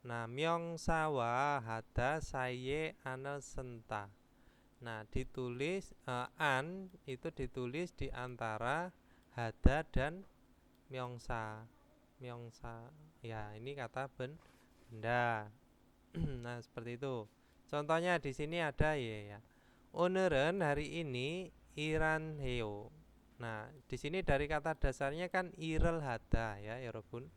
Nah, myongsawa hada saye anel senta. Nah, ditulis an itu ditulis di antara hada dan myongsa. Myongsa ya, ini kata benda. Nah, seperti itu. Contohnya di sini ada ya. Oneran hari ini iran heo. Nah, di sini dari kata dasarnya kan irel hada ya, Robun.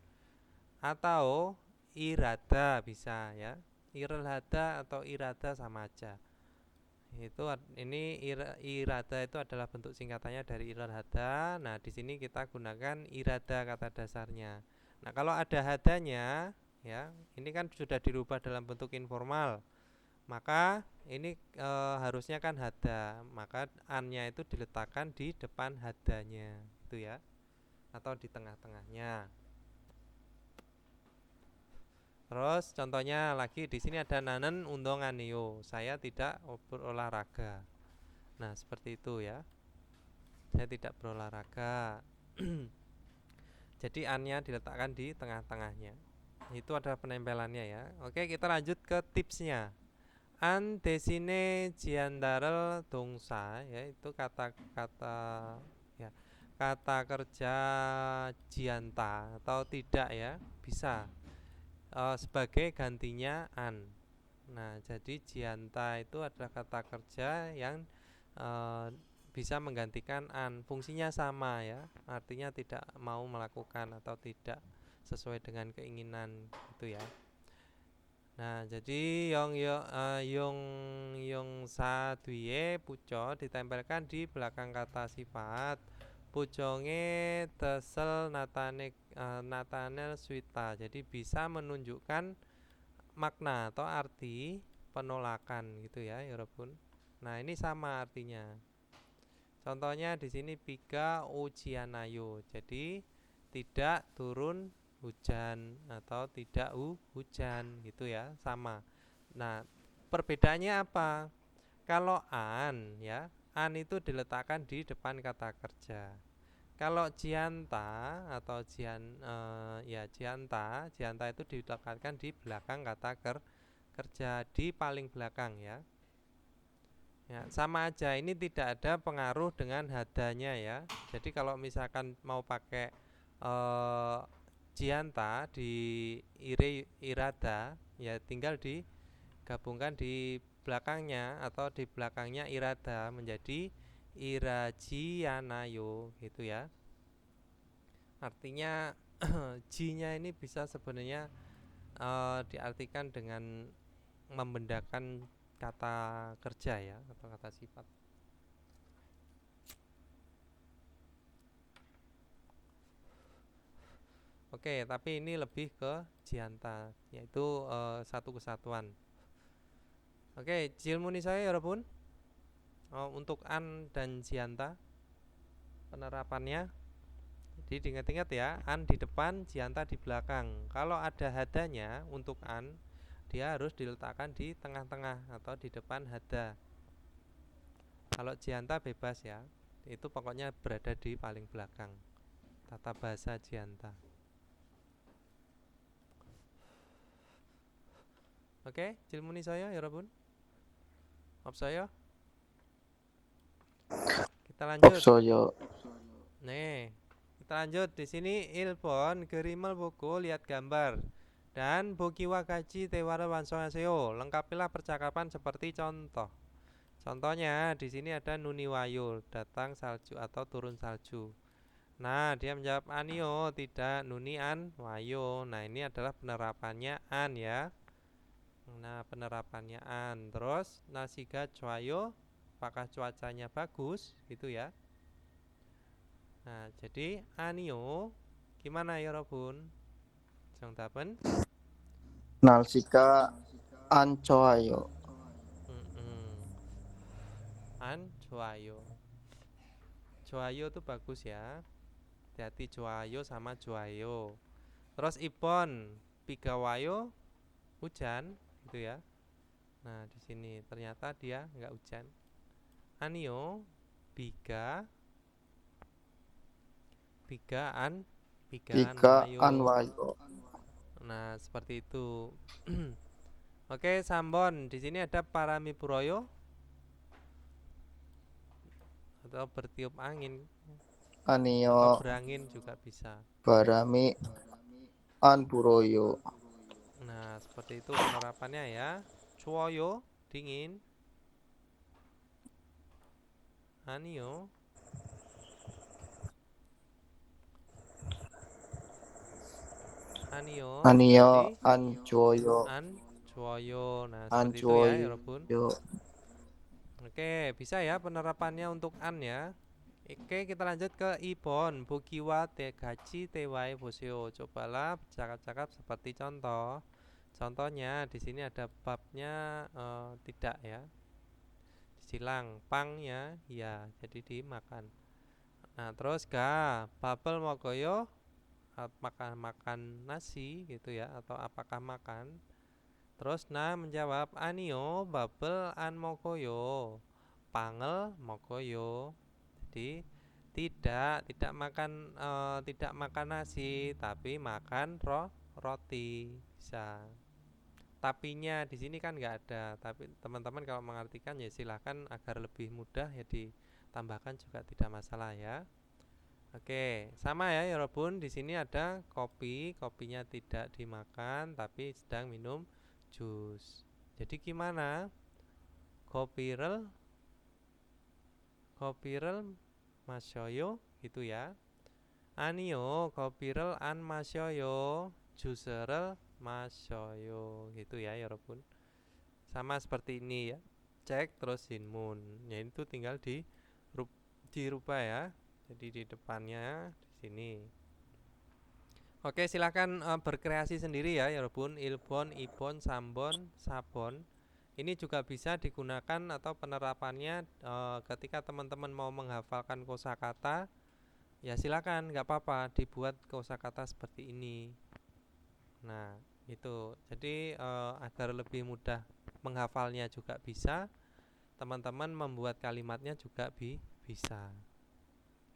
Atau irada bisa ya. Irel hada atau irada sama aja. Ini irada itu adalah bentuk singkatannya dari irel hada. Nah, di sini kita gunakan irada kata dasarnya. Nah, kalau ada hadanya ya, ini kan sudah dirubah dalam bentuk informal. Maka ini harusnya kan hada, maka an-nya itu diletakkan di depan hadanya itu ya, atau di tengah-tengahnya. Terus contohnya lagi di sini ada nanen undongan yo, saya tidak berolahraga. Nah, seperti itu ya, saya tidak berolahraga. Jadi an-nya diletakkan di tengah-tengahnya. Itu adalah penempelannya ya. Oke, kita lanjut ke tipsnya. An desine jiandarel dongsa yaitu kata-kata ya, kata kerja jianta atau tidak ya, bisa sebagai gantinya an. Nah, jadi jianta itu adalah kata kerja yang bisa menggantikan an. Fungsinya sama ya, artinya tidak mau melakukan atau tidak sesuai dengan keinginan itu ya. Nah, jadi yong sa duye puco ditempelkan di belakang kata sifat. Puconge tesel natanel swita. Jadi bisa menunjukkan makna atau arti penolakan gitu ya, Yorobun. Nah, ini sama artinya. Contohnya di sini piga ujianayo. Jadi tidak turun hujan atau tidak hujan gitu ya, sama. Nah, perbedaannya apa? Kalau an ya, an itu diletakkan di depan kata kerja. Kalau jianta atau jianta itu diletakkan di belakang kata kerja, di paling belakang ya. Ya, sama aja, ini tidak ada pengaruh dengan hadanya ya. Jadi kalau misalkan mau pakai jianta di irada ya, tinggal digabungkan di belakangnya atau di belakangnya irada menjadi irajianayo gitu ya. Artinya ji-nya ini bisa sebenarnya diartikan dengan membedakan kata kerja ya atau kata sifat. Oke, tapi ini lebih ke jianta, yaitu satu kesatuan. Oke, jilmuni saya Yorobun. Untuk an dan jianta penerapannya. Jadi diingat-ingat ya, an di depan, jianta di belakang. Kalau ada hadanya untuk an, dia harus diletakkan di tengah-tengah atau di depan hada. Kalau jianta bebas ya, itu pokoknya berada di paling belakang. Tata bahasa jianta. Oke, jilmuni saya Yorobun. Opsoyo. Kita lanjut. Opsoyo. Nih, kita lanjut. Di sini ilpon gerimel buku lihat gambar dan bokiwa kaji tewara wansongaseo. Lengkapilah percakapan seperti contoh. Contohnya di sini ada nuniwayo, datang salju atau turun salju. Nah, dia menjawab anio, tidak nuni an wayo. Nah, ini adalah penerapannya an ya. Nah, penerapannya an. Terus nasiga cuayo, apakah cuacanya bagus gitu ya. Nah, jadi anio gimana ya Robun? Jongtapen? Nalsika ancoayo. An cuayo. Cuayo itu bagus ya. Hati-hati cuayo sama cuayo. Terus ipon pigawayo hujan gitu ya. Nah, di sini ternyata dia enggak hujan. Anio biga Pika anwayo. anwayo. Nah, seperti itu. Oke, Sambon. Di sini ada paramipuroyo atau bertiup angin atau Anio berangin juga bisa. barami anpuroyo. Nah, seperti itu penerapannya ya. Cuoyo dingin. Anio Anio berarti ancoyo. an cuoyo. Nah, seperti itu ya, Yorobun. Ancoyo. Oke, bisa ya penerapannya untuk an ya. Oke, kita lanjut ke ipon bukiwa tegachi tewai bosio. Cobalah bercakap-cakap seperti contoh. Contohnya di sini ada babnya tidak ya. Disilang pangnya ya, jadi dimakan. Nah, terus babel mogoyo makan nasi gitu ya, atau apakah makan. Terus menjawab anio babel an mogoyo pangel mogoyo. Jadi tidak makan nasi tapi makan roti bisa. Tapinya di sini kan nggak ada, tapi teman-teman kalau mengartikan ya silahkan agar lebih mudah ya ditambahkan juga tidak masalah ya. Oke, sama ya Yorobun. Di sini ada kopi, kopinya tidak dimakan tapi sedang minum jus. Jadi gimana? Kopirel masyoyo gitu ya. Anio gobirel an masyoyo juserel masyoyo gitu ya Yorobun. Sama seperti ini ya. Cek terus hinmun. Ya itu tinggal dirubah ya. Jadi di depannya di sini. Oke, silakan berkreasi sendiri ya Yorobun. Ilbon, ibon, sambon, sabon. Ini juga bisa digunakan atau penerapannya ketika teman-teman mau menghafalkan kosakata. Ya silakan, nggak apa-apa dibuat kosakata seperti ini. Nah, itu. Jadi agar lebih mudah menghafalnya juga bisa, teman-teman membuat kalimatnya juga bisa.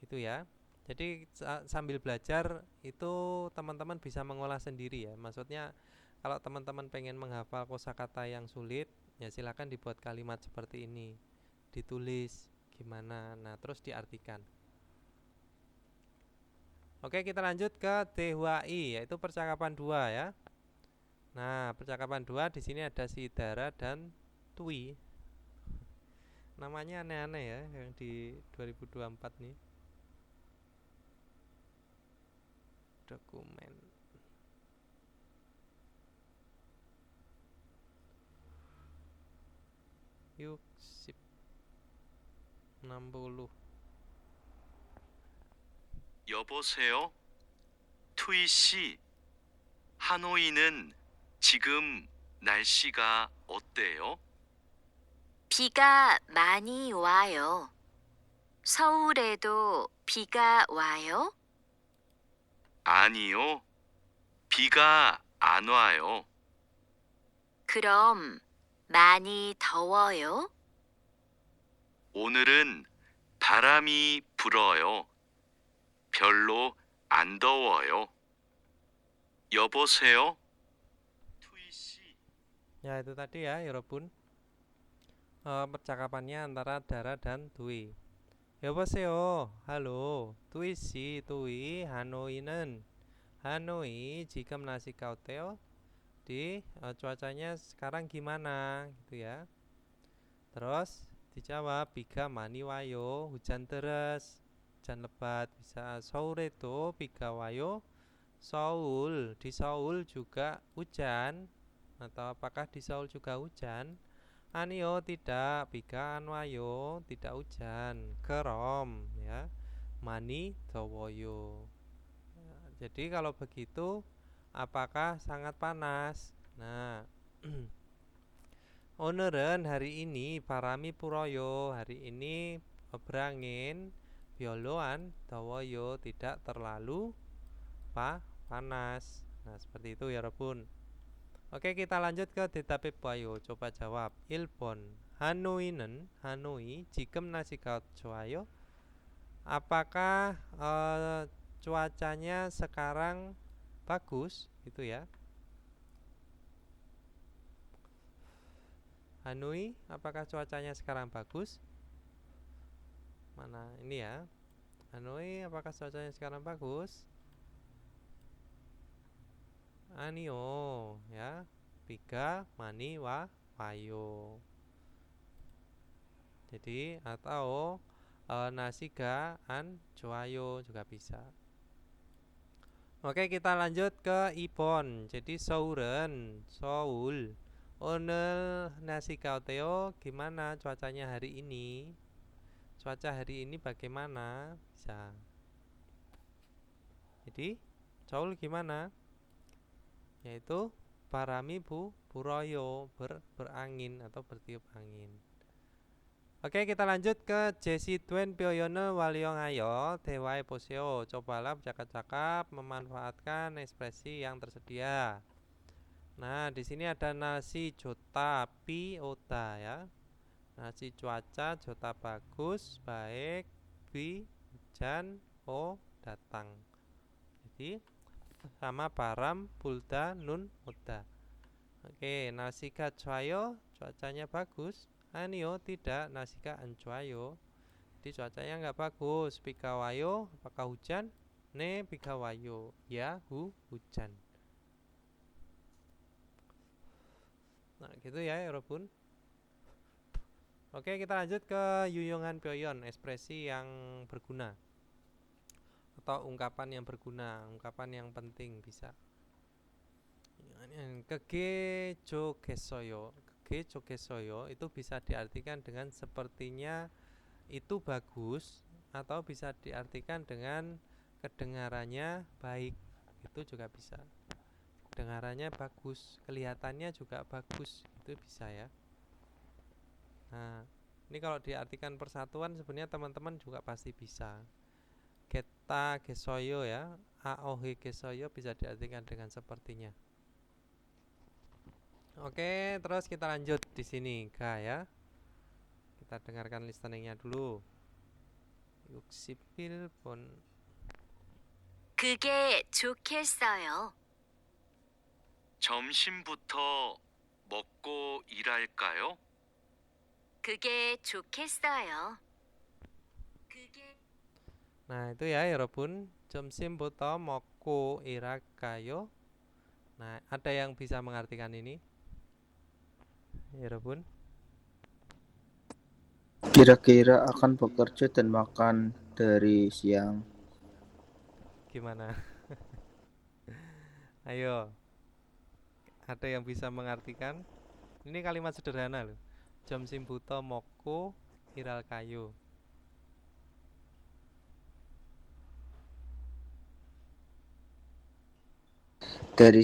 Itu ya. Jadi sambil belajar itu teman-teman bisa mengolah sendiri ya. Maksudnya kalau teman-teman pengen menghafal kosakata yang sulit, ya silakan dibuat kalimat seperti ini. Ditulis gimana. Nah, terus diartikan. Oke, kita lanjut ke Tehwai, yaitu percakapan 2 ya. Nah, percakapan 2 di sini ada Sidara dan Tui. Namanya aneh-aneh ya yang di 2024 nih. Dokumen. Yuk, sip. 60. 여보세요? 투이 씨, 하노이는 지금 날씨가 어때요? 비가 많이 와요. 서울에도 비가 와요? 아니요. 비가 안 와요. 그럼 많이 더워요? 오늘은 바람이 불어요. 별로 안 더워요. 여보세요? 투이 씨. Ya, itu tadi ya, Yorobun. Percakapannya antara Dara dan Tui. 여보세요. halo. Tui si, Tui, Hanoi는. Hanoi, 지금 날씨가 어때요? Cuacanya sekarang gimana gitu ya. Terus dijawab biga mani wayo, hujan deras, hujan lebat. Bisa 서울에도 비가 와요. Seoul, di Seoul juga hujan. Atau apakah di Seoul juga hujan? Anio tidak, biga anwayo, tidak hujan. Kerom ya. Mani dowoyo. Jadi kalau begitu apakah sangat panas? Nah, 오늘은 hari ini parami puroyo, hari ini berangin, bioloan dawoyo, tidak terlalu panas. Nah, seperti itu ya Rebun. Oke, kita lanjut ke Detape Bayo. Coba jawab. Ilbon, Hanoi는, Hanoi, 지금 날씨가 좋아요? Apakah cuacanya sekarang bagus gitu ya. Hanoi, apakah cuacanya sekarang bagus? Mana ini ya. Hanoi, apakah cuacanya sekarang bagus? Anio ya. Biga mani wa wayo. Jadi atau nasiga an joayo juga bisa. Oke, kita lanjut ke Ibon. Jadi Souren, Seoul. Oner nasi kauteo, gimana cuacanya hari ini? Cuaca hari ini bagaimana? Bisa. Jadi Seoul gimana? Yaitu parami buroyo, berangin atau bertiup angin. Oke, kita lanjut ke Jesi Duen Pyoyono Waliongayo Dewae Poseo. Cobalah bercakap-cakap memanfaatkan ekspresi yang tersedia. Nah, di sini ada nasi jota pi ota ya. Nasi cuaca jota bagus, baik, bi hujan, o datang. Jadi sama param bulda nun oda. Oke, nasi kacwayo cuacanya bagus. Anio tidak, nasika ancuayo. Jadi cuacanya nggak bagus. Pikawayo, apakah hujan? Ne pikawayo, ya hujan. Nah gitu ya Yorobun. Oke, kita lanjut ke Yuyongan Pyoyon, ekspresi yang berguna. atau ungkapan yang berguna, ungkapan yang penting bisa. Kege jogesoyo. Kege jogesoyo itu bisa diartikan dengan sepertinya itu bagus, atau bisa diartikan dengan kedengarannya baik. Itu juga bisa. Kedengarannya bagus, kelihatannya juga bagus, itu bisa ya. Nah, ini kalau diartikan persatuan sebenarnya teman-teman juga pasti bisa. Geta gesoyo ya, aohe gesoyo bisa diartikan dengan sepertinya. Oke, terus kita lanjut di sini, Ga ya. Kita dengarkan listeningnya dulu. Yuksipil pun. 그게 좋겠어요. 점심부터 먹고 일할까요? 그게 좋겠어요. 그게 Nah, itu ya, 여러분. 점심부터 먹고 일할까요? Nah, ada yang bisa mengartikan ini? 여러분. Kira-kira akan bekerja dan makan dari siang. Gimana? Ayo. Ada yang bisa mengartikan? Ini kalimat sederhana loh. 점심부터 먹고 일할까요? Dari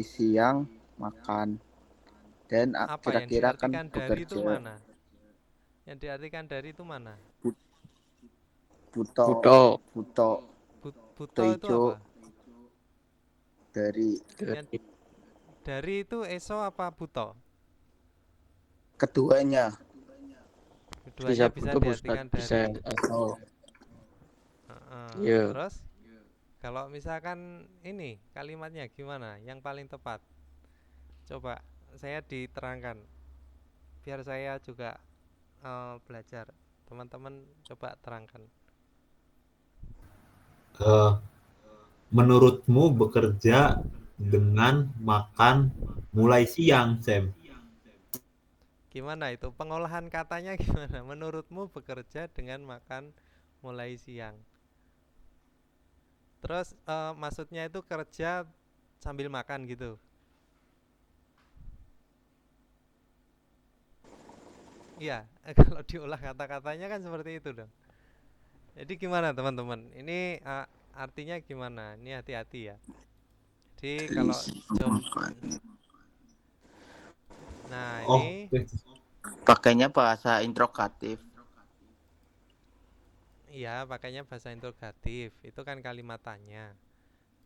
siang makan dan Apa yang kira-kira akan diartikan dari itu bekerja. mana? Yang diartikan dari itu mana? Buto Buto. Buto itu Toijo. apa? Dari Yang dari itu eso apa buto? keduanya. Keduanya bisa buto, diartikan bisa dari. atau Terus kalau misalkan ini kalimatnya gimana? Yang paling tepat? Coba saya diterangkan biar saya juga belajar. Teman-teman coba terangkan. Menurutmu bekerja dengan makan mulai siang, Sam? Gimana itu? Pengolahan katanya gimana? Menurutmu bekerja dengan makan mulai siang. Terus maksudnya itu kerja sambil makan gitu. Iya, kalau diolah kata-katanya kan seperti itu dong. Jadi gimana teman-teman? Ini artinya gimana? Ini hati-hati ya. Jadi kalau nah Oh, ini Pakainya bahasa interrogatif. iya pakainya bahasa interrogatif. Itu kan kalimat tanya.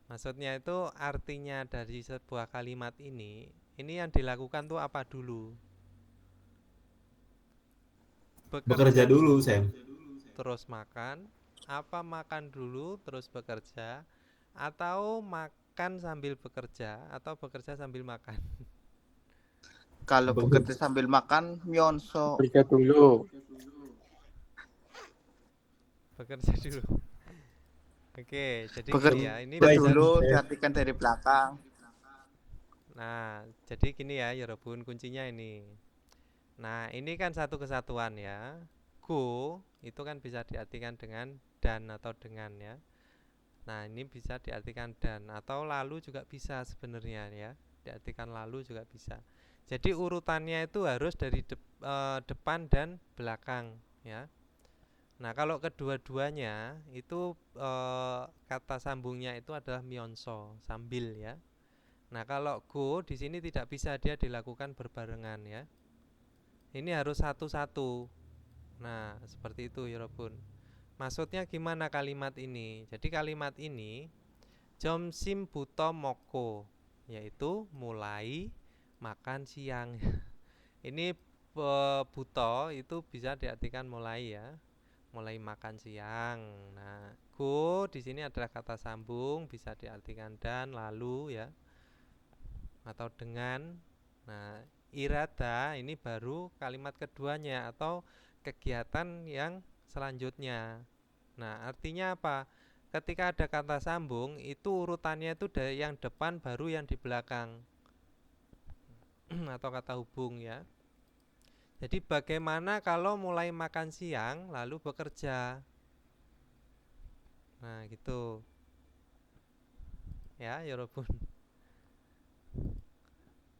Maksudnya itu artinya dari sebuah kalimat ini yang dilakukan tuh apa dulu? bekerja dulu, Sam. Terus makan, apa makan dulu terus bekerja, atau makan sambil bekerja, atau bekerja sambil makan? Kalau bekerja sambil makan, myonso. bekerja dulu. Bekerja dulu. Oke, jadi gini Bekerja ya, ini bisa. dulu diartikan dari belakang. Nah, jadi gini ya, 여러분, kuncinya ini. Nah, ini kan satu kesatuan ya. Go itu kan bisa diartikan dengan dan atau dengan ya. Nah, ini bisa diartikan dan atau lalu juga bisa sebenarnya ya. Diartikan lalu juga bisa. Jadi urutannya itu harus dari depan dan belakang ya. Nah, kalau kedua-duanya itu kata sambungnya itu adalah myonso, sambil ya. Nah, kalau go di sini tidak bisa, dia dilakukan berbarengan ya. Ini harus satu-satu. Nah, seperti itu ya Robun. Maksudnya gimana kalimat ini? Jadi kalimat ini 점심부터 먹고, yaitu mulai makan siang. Ini buto itu bisa diartikan mulai ya. Mulai makan siang. Nah, go di sini adalah kata sambung, bisa diartikan dan, lalu ya, atau dengan. Nah, irada ini baru kalimat keduanya atau kegiatan yang selanjutnya. Nah, artinya apa? Ketika ada kata sambung, itu urutannya itu dari yang depan baru yang di belakang. Atau kata hubung ya. Jadi bagaimana kalau mulai makan siang lalu bekerja? Nah, gitu. Ya, 여러분.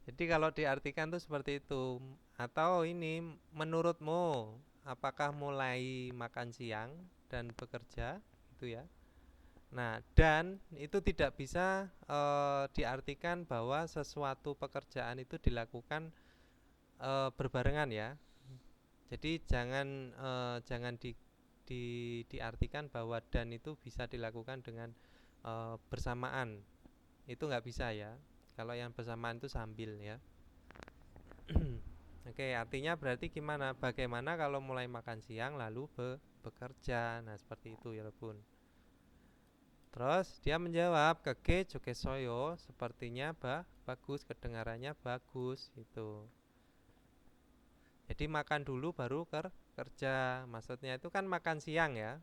Jadi kalau diartikan tuh seperti itu. Atau ini menurutmu apakah mulai makan siang dan bekerja gitu ya? Nah, dan itu tidak bisa diartikan bahwa sesuatu pekerjaan itu dilakukan berbarengan ya. Jadi jangan diartikan bahwa dan itu bisa dilakukan dengan bersamaan. Itu nggak bisa ya. Kalau yang bersamaan itu sambil ya. Oke, artinya berarti gimana? Bagaimana kalau mulai makan siang lalu bekerja? Nah, seperti itu ya, Bun. Terus dia menjawab, kege jogesoyo, sepertinya bagus, kedengarannya bagus itu. Jadi makan dulu baru kerja. Maksudnya itu kan makan siang ya.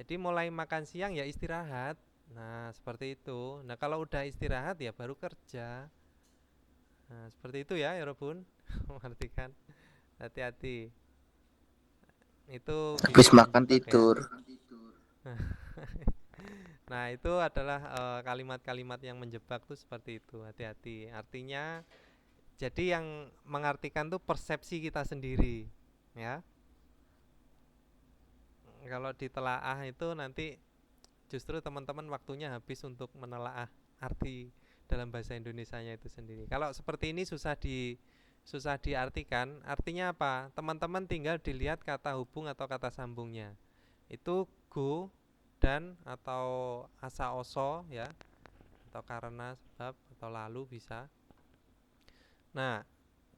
Jadi mulai makan siang ya istirahat. Nah, seperti itu. Nah, kalau udah istirahat ya baru kerja. Nah, seperti itu ya, Yorobun. Mengartikan. Hati-hati. Itu Habis bisa makan menjebak ya. tidur. Nah, itu adalah kalimat-kalimat yang menjebak tuh seperti itu. Hati-hati. Artinya jadi yang mengartikan tuh persepsi kita sendiri, ya. Kalau ditelaah itu nanti justru teman-teman waktunya habis untuk menelaah arti dalam bahasa Indonesianya itu sendiri. Kalau seperti ini susah diartikan, artinya apa? Teman-teman tinggal dilihat kata hubung atau kata sambungnya. Itu go dan atau asa oso ya, atau karena sebab atau lalu bisa. Nah,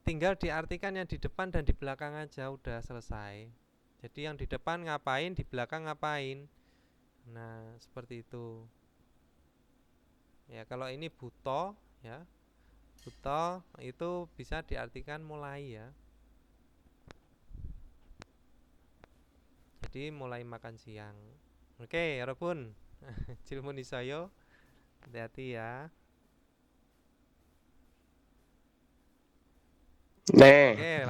tinggal diartikan yang di depan dan di belakang aja udah selesai. Jadi yang di depan ngapain, di belakang ngapain. Nah, seperti itu. Ya, kalau ini buto ya. Buto itu bisa diartikan mulai ya. Jadi mulai makan siang. Oke, 여러분. 질문 있어요? Hati-hati ya. Nih,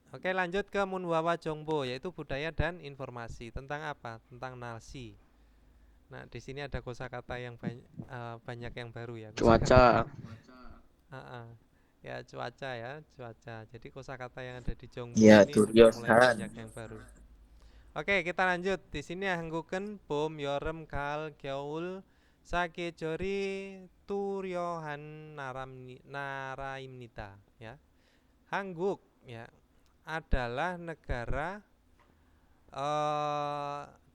Oke, lanjut ke Munwawa Jongbo, yaitu budaya dan informasi. Tentang apa? Tentang nasi. Nah, di sini ada kosakata yang banyak yang baru ya. cuaca. Ya, cuaca ya, cuaca. Jadi kosakata yang ada di Jongbo Ya, ini udah mulai Duryosan. banyak yang baru. Oke, kita lanjut. Di sini 한국은 봄, 여름, 가을, 겨울 사계절이 뚜렷한 나라입니다. Ya. Hangguk ya adalah negara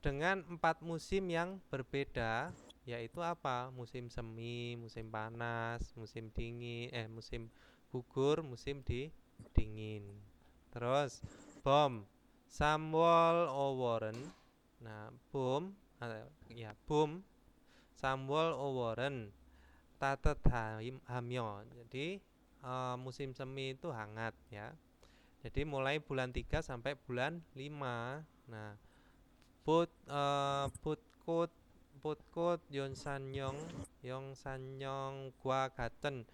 dengan 4 musim yang berbeda, yaitu apa? Musim semi, musim panas, musim dingin, musim gugur, musim dingin. Terus bom, samwol oworen. Nah, bom ya bom, samwol oworen, tatet hamyo. Jadi musim semi itu hangat ya. Jadi mulai bulan 3 sampai bulan 5. Nah, putkut yonsanyong gua gaten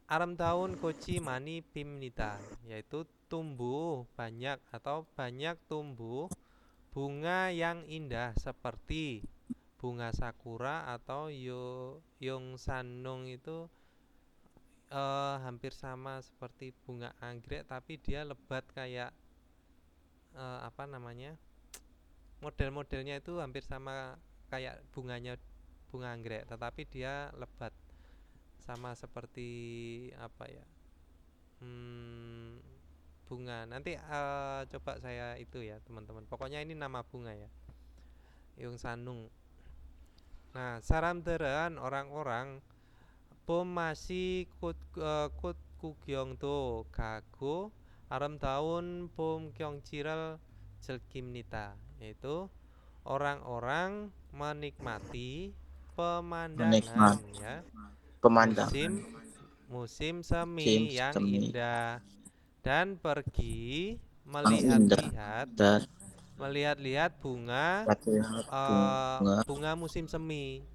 aram tahun koci mani pimnita, yaitu tumbuh banyak atau banyak tumbuh bunga yang indah seperti bunga sakura atau yongsanung itu hampir sama seperti bunga anggrek tapi dia lebat kayak apa namanya, model-modelnya itu hampir sama kayak bunganya bunga anggrek tetapi dia lebat sama seperti apa ya, bunga nanti coba saya itu ya teman-teman, pokoknya ini nama bunga ya, yongsanung. Nah, saramderan orang-orang 봄맛이 곧 구경도 가고 아름다운 봄 경치를 즐깁니다. Yaitu orang-orang menikmati pemandangan ya, Pemandangan. musim semi yang indah dan pergi melihat-lihat bunga bunga musim semi.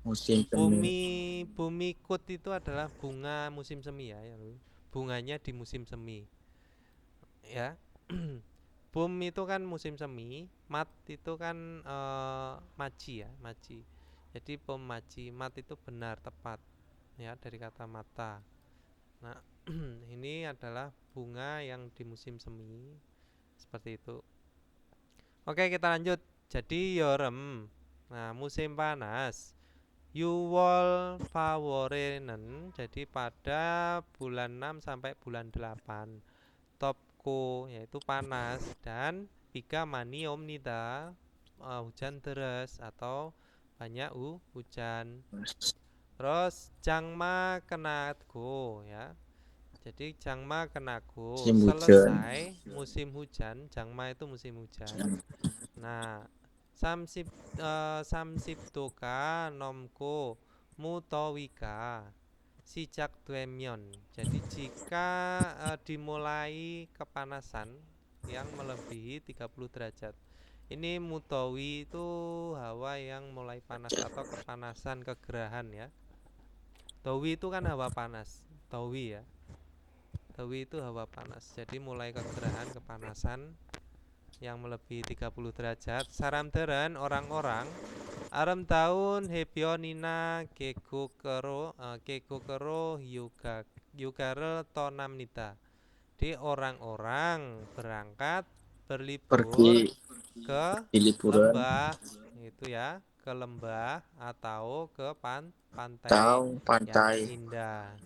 Bumi kut itu adalah bunga musim semi ya, bunganya di musim semi ya. Bum itu kan musim semi, mat itu kan maji ya, maji. Jadi bom maji, mat itu benar tepat ya dari kata mata. Nah, ini adalah bunga yang di musim semi seperti itu. Oke, kita lanjut. Jadi yorem. Nah, musim panas. Yuwol faworenen. Jadi pada bulan 6 sampai bulan 8. Topko yaitu panas dan Pika mani omnida hujan deras atau banyak hujan. Terus jangma kenatgo ya. Jadi jangma kenago Musim hujan. selesai musim hujan. Jangma itu musim hujan. Nah, samsiptoka nomko mutowika sijak dwemyon. Jadi jika dimulai kepanasan yang melebihi 30 derajat. Ini mutowi itu hawa yang mulai panas atau kepanasan kegerahan ya. Towi itu kan hawa panas. Towi ya. Towi itu hawa panas. Jadi mulai kegerahan, kepanasan yang melebihi 30 derajat. Saramderan orang-orang arem tahun hebionina kekokero yugarel tonamnita. Di orang-orang berangkat berlibur Pergi ke di liburan lembah itu ya, ke lembah atau ke pantai tahu yang pantai. indah.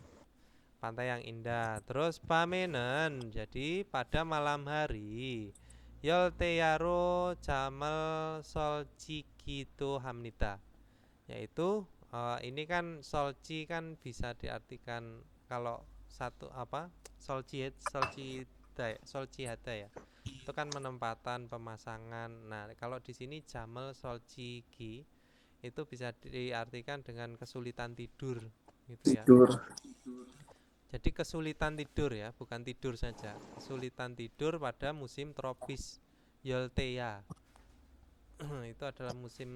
Pantai yang indah. Terus pamenen. Jadi pada malam hari Yolteyaro Jamal Solcikito Hamnita. Yaitu ini kan solci kan bisa diartikan kalau satu apa? Solcihada ya. Itu kan penempatan, pemasangan. Nah, kalau di sini Jamal Solciki itu bisa diartikan dengan kesulitan tidur gitu ya. Tidur. Jadi kesulitan tidur ya, bukan tidur saja. Kesulitan tidur pada musim tropis Yoltea. Itu adalah musim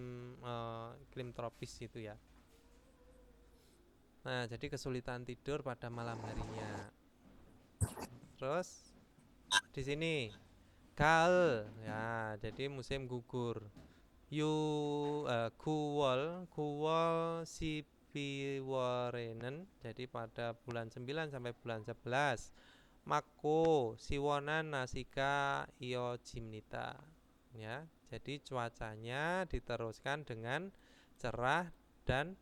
iklim tropis itu ya. Nah, jadi kesulitan tidur pada malam harinya. Terus di sini kal ya, jadi musim gugur. Kuwol si piworenen, jadi pada bulan 9 sampai bulan 11. Mako siwonan nasika iyo jimnita ya. Jadi cuacanya diteruskan dengan cerah dan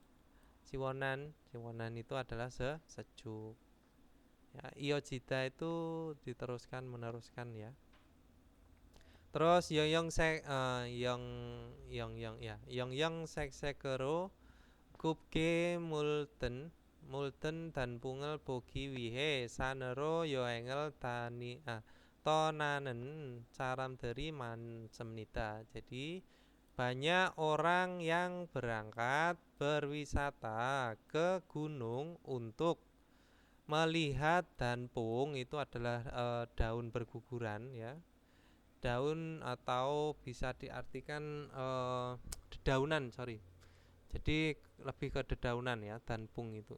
siwonan. Siwonan itu adalah sejuk. Ya, iyo jita itu diteruskan meneruskan ya. Terus yong sekero kupke multen dan pungel bogi wihe sanero yo engel tonanen caram dari semnita. Jadi banyak orang yang berangkat berwisata ke gunung untuk melihat danpung. Itu adalah daun berguguran ya. Daun atau bisa diartikan dedaunan, sorry. Jadi lebih ke dedaunan ya, danpung itu.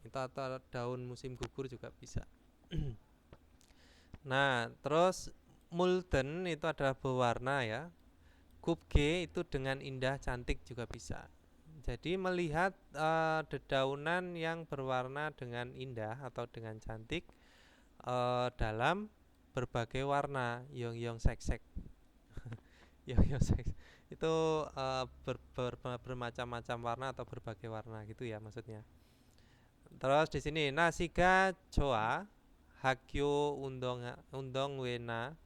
Itu atau daun musim gugur juga bisa. Nah, terus mulden itu adalah berwarna ya. Kubge itu dengan indah, cantik juga bisa. Jadi melihat dedaunan yang berwarna dengan indah atau dengan cantik dalam berbagai warna, yong sek yong sek itu bermacam-macam warna atau berbagai warna gitu ya maksudnya. Terus di sini nasiga choa hakyo undong wena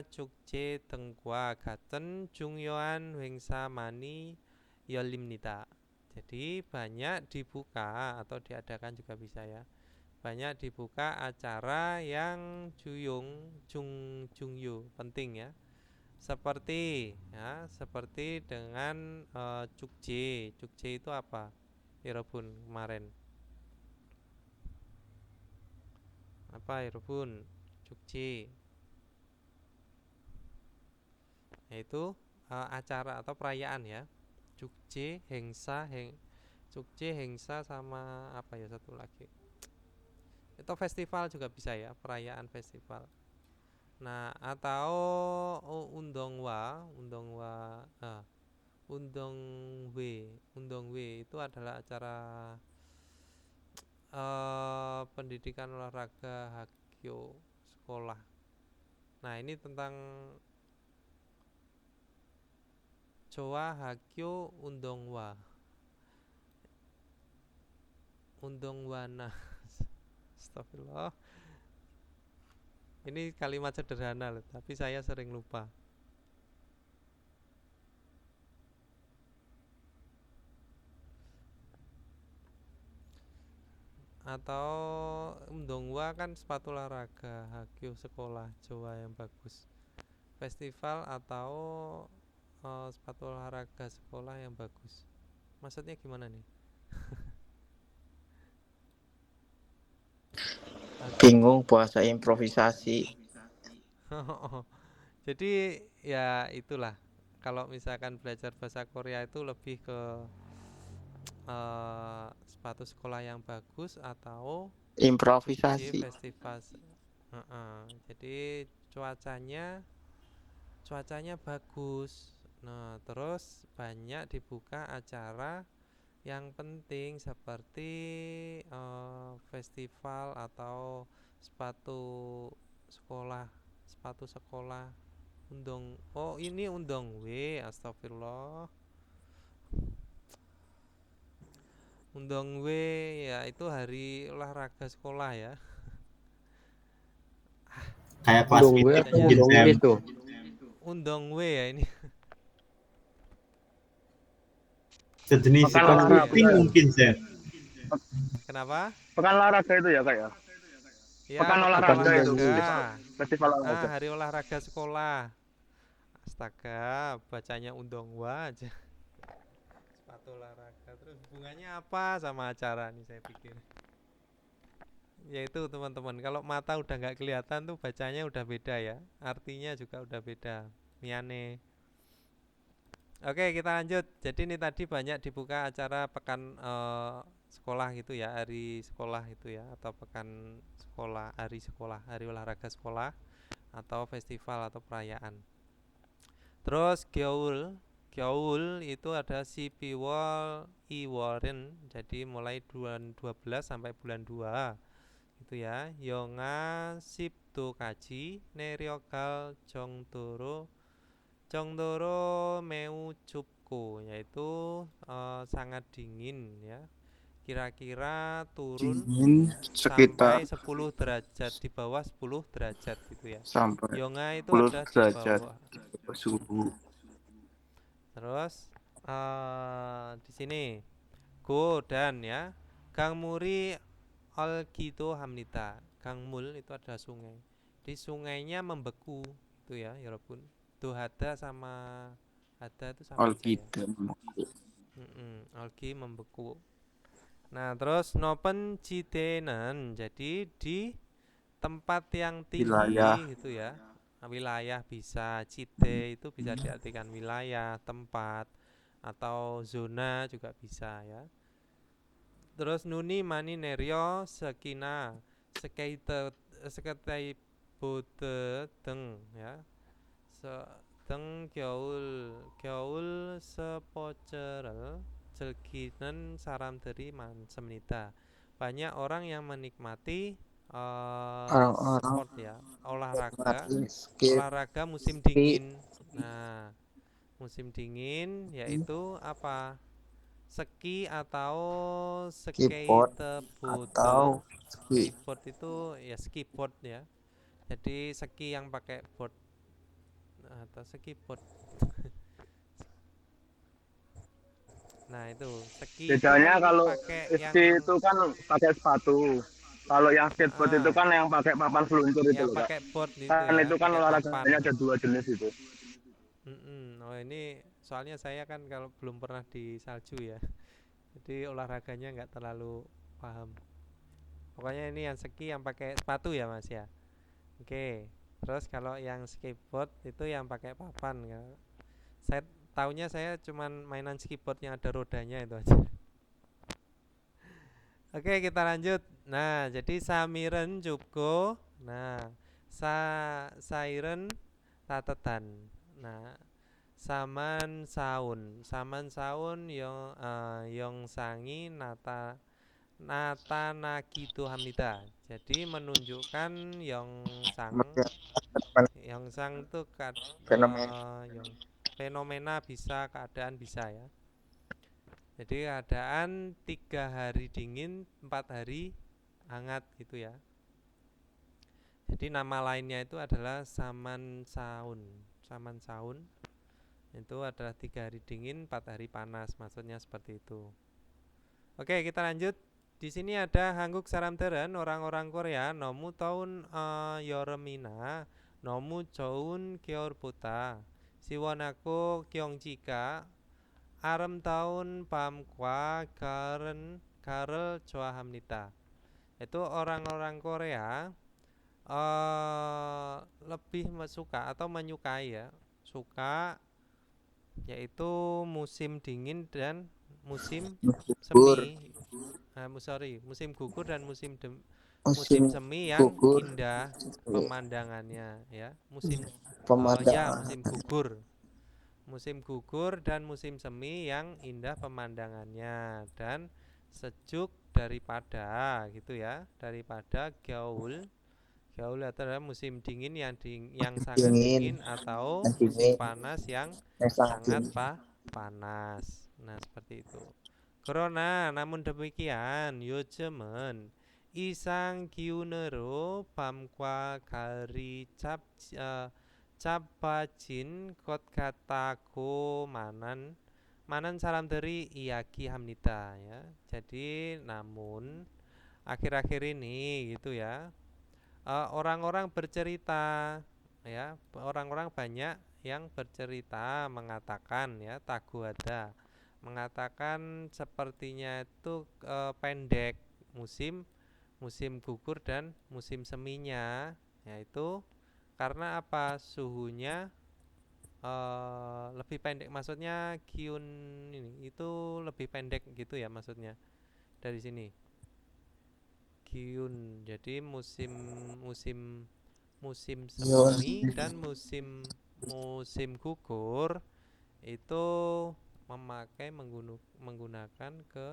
chukje tengkwa gaten jungyoan wengsa mani yolimnita. Jadi banyak dibuka atau diadakan juga bisa ya. Banyak dibuka acara yang jungyu penting ya. Seperti dengan Cukje. Cukje itu apa? Irobun kemarin. Apa Irobun? Cukje. Yaitu acara atau perayaan ya. Cukje, Hengsa sama apa ya satu lagi. Itu festival juga bisa ya, perayaan festival. Nah, atau undongwa, undongwe itu adalah acara pendidikan olahraga Hagyo sekolah. Nah, ini tentang Joa Hagyo Undongwana. Astagfirullah. Ini kalimat sederhana loh, tapi saya sering lupa. Atau Undongwa kan sepatu olahraga, Hagyo sekolah, Jowa yang bagus. Festival atau sepatu olahraga sekolah yang bagus. Maksudnya gimana nih? Bingung bahasa improvisasi. Jadi ya itulah. Kalau misalkan belajar bahasa Korea itu lebih ke sepatu sekolah yang bagus atau di Improvisasi. festival. Jadi cuacanya bagus. Nah, terus banyak dibuka acara yang penting seperti festival atau sepatu sekolah ini undongwe, astagfirullah. Undongwe ya itu hari olahraga sekolah ya. Kayak kelas Undongwe meeting atau mungkin, undongwe Sam. itu? Undongwe ya ini. Sejenis Pekan kelas olahraga. meeting mungkin, Sam. Kenapa? Pekan olahraga itu ya, Kak ya? Ya, Pekan olahraga itu. Festival olahraga. Hari olahraga sekolah. Astaga, bacanya undongwa aja. Sepatu olahraga. Terus hubungannya apa sama acara nih saya pikir. Yaitu teman-teman, kalau mata udah nggak kelihatan tuh bacanya udah beda ya. Artinya juga udah beda. Miane. Oke, kita lanjut. Jadi ini tadi banyak dibuka acara pekan sekolah gitu ya, hari sekolah itu ya, atau pekan sekolah, hari olahraga sekolah, atau festival atau perayaan. Terus Gyeol itu ada si Piwol Iworen, jadi mulai bulan 12 sampai bulan 2 itu ya. Yonga Sipdo Kaji Neryogal Jongdoro Meu Cupko, yaitu sangat dingin ya. Kira-kira turun Dingin sampai sekitar 10 derajat, di bawah 10 derajat gitu ya. sampai Yonga itu 10 ada di derajat bawah. suhu. Terus di sini Go dan ya Gangmuri Olgido Hamnita. Gangmul itu ada sungai. Di sungainya membeku itu ya, Yorobun. Dohada sama Hada itu sama aja ya. Algi membeku. Nah, terus Nopen Cidenen, jadi di tempat yang tinggi Wilayah. gitu ya. Wilayah bisa, Cide itu bisa diartikan wilayah, tempat, atau zona juga bisa ya. Terus Nuni Mani Neryo Sekina Seketai Bode Deng ya. Deng 겨울 스포츠를 즐기는 사람들이 많습니다. Banyak orang yang menikmati Orang-orang sport ya, olahraga skip musim dingin. Nah, musim dingin yaitu apa? Ski atau Skateboard skateboard. atau ski. Skateboard itu ya skiboard ya. Jadi ski yang pakai board atau skiboard. Nah, itu ski Bedanya itu kan kalau pakai ski itu kan pakai sepatu. Kalau yang skateboard itu kan yang pakai papan seluncur itu yang loh, Kak. pakai board itu Kan ya, itu kan pakai olahraganya papan. ada 2 jenis itu. Oh, ini soalnya saya kan kalau belum pernah di salju ya, jadi olahraganya nggak terlalu paham. Pokoknya ini yang ski yang pakai sepatu ya Mas ya. Oke. Terus kalau yang skateboard itu yang pakai papan ya. Saya taunya saya cuman mainan skateboard yang ada rodanya itu aja. Oke, kita lanjut. Nah, jadi samiren jupko. Nah, sairen tatetan. Nah, saman saun yong sangi nata nagitu hamnida. Jadi menunjukkan yong sang itu Fenomena. fenomena bisa, keadaan bisa ya. Jadi keadaan 3 hari dingin, 4 hari hangat gitu ya. Jadi nama lainnya itu adalah saman saun. Saman saun itu adalah 3 hari dingin, 4 hari panas, maksudnya seperti itu. Oke, kita lanjut. Di sini ada Hanguk Saramteren, orang-orang Korea nomu tahun yoremina, nomu joun georputa, siwonako kyongchika, arem tahun pamkwa karel joahamnita. Itu orang-orang Korea lebih suka atau menyukai ya, suka yaitu musim dingin dan musim Gugur. semi. Musim gugur dan musim Musim semi yang gugur. indah pemandangannya ya. Musim Pemandangan. musim gugur. Musim gugur dan musim semi yang indah pemandangannya dan sejuk daripada gitu ya, daripada gaul. Gaul adalah musim dingin yang sangat Dingin. dingin atau Yang musim dingin. panas yang Yang sangat sangat dingin. panas. Nah, seperti itu. Corona, namun demikian, 요즘은 이상 기온으로 밤과 가을이 잦아진 것 같다고 많은 사람들이 이야기합니다. Ya. Jadi, namun akhir-akhir ini gitu ya, orang-orang bercerita ya, orang-orang banyak yang bercerita mengatakan ya, taguada mengatakan sepertinya itu pendek musim gugur dan musim seminya, yaitu karena apa, suhunya lebih pendek, maksudnya Kyun ini itu lebih pendek gitu ya, maksudnya dari sini Kyun. Jadi musim musim musim Yun. semi dan musim gugur itu menggunakan ke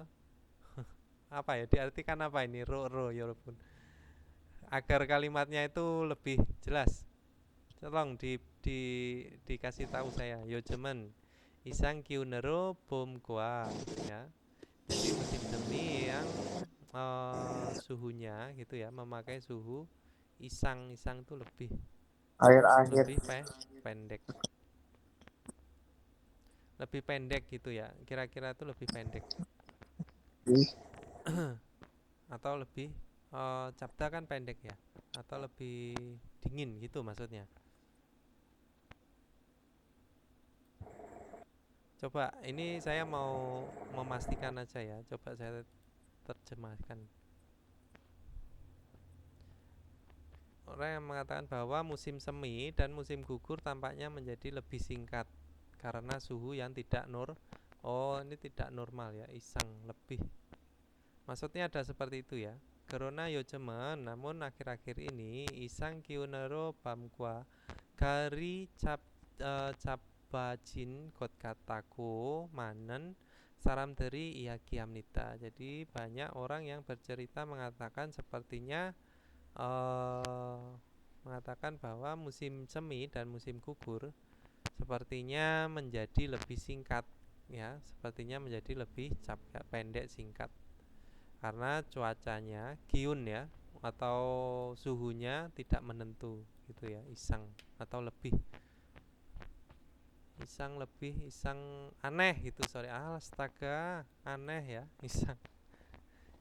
apa ya, diartikan apa ini ro ya walaupun agar kalimatnya itu lebih jelas, tolong dikasih tahu saya. Yojemen isang kiunero bom gua ya. Jadi musim semi yang suhunya gitu ya, memakai suhu isang itu Akhir-akhir. pendek, lebih pendek gitu ya, kira-kira itu lebih pendek atau lebih capta kan pendek ya, atau lebih dingin gitu maksudnya. Coba ini saya mau memastikan aja ya, coba saya terjemahkan. Orang yang mengatakan bahwa musim semi dan musim gugur tampaknya menjadi lebih singkat karena suhu yang tidak ini tidak normal ya, isang lebih. Maksudnya ada seperti itu ya. Corona 요즘은 namun akhir-akhir ini isang kiunero bamkwa gari 잡아진 것 같다고 많은 사람들이 이야기합니다. Jadi banyak orang yang bercerita mengatakan sepertinya mengatakan bahwa musim semi dan musim gugur sepertinya menjadi lebih singkat ya, sepertinya menjadi lebih pendek singkat karena cuacanya giun ya, atau suhunya tidak menentu gitu ya, isang atau lebih aneh gitu, sorry, astaga, aneh ya, isang.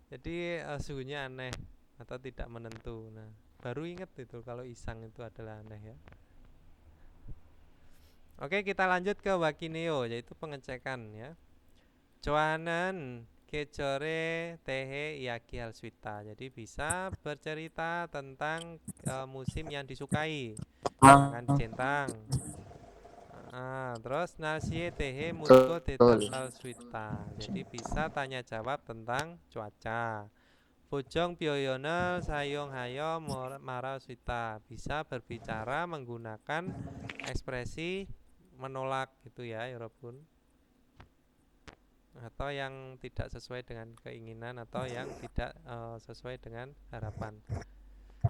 Jadi suhunya aneh atau tidak menentu. Nah, baru ingat itu kalau isang itu adalah aneh ya. Oke, kita lanjut ke wakineo, yaitu pengecekan ya. Joanen kejore tehe iaki halswita. Jadi bisa bercerita tentang musim yang disukai, jangan dicentang. Terus nasie tehe mutko Betul. tetat halswita. Jadi bisa tanya jawab tentang cuaca. Bojong Byoyona Sayong Hayo Maraswita, bisa berbicara menggunakan ekspresi menolak gitu ya Yorobun, atau yang tidak sesuai dengan keinginan atau yang tidak sesuai dengan harapan.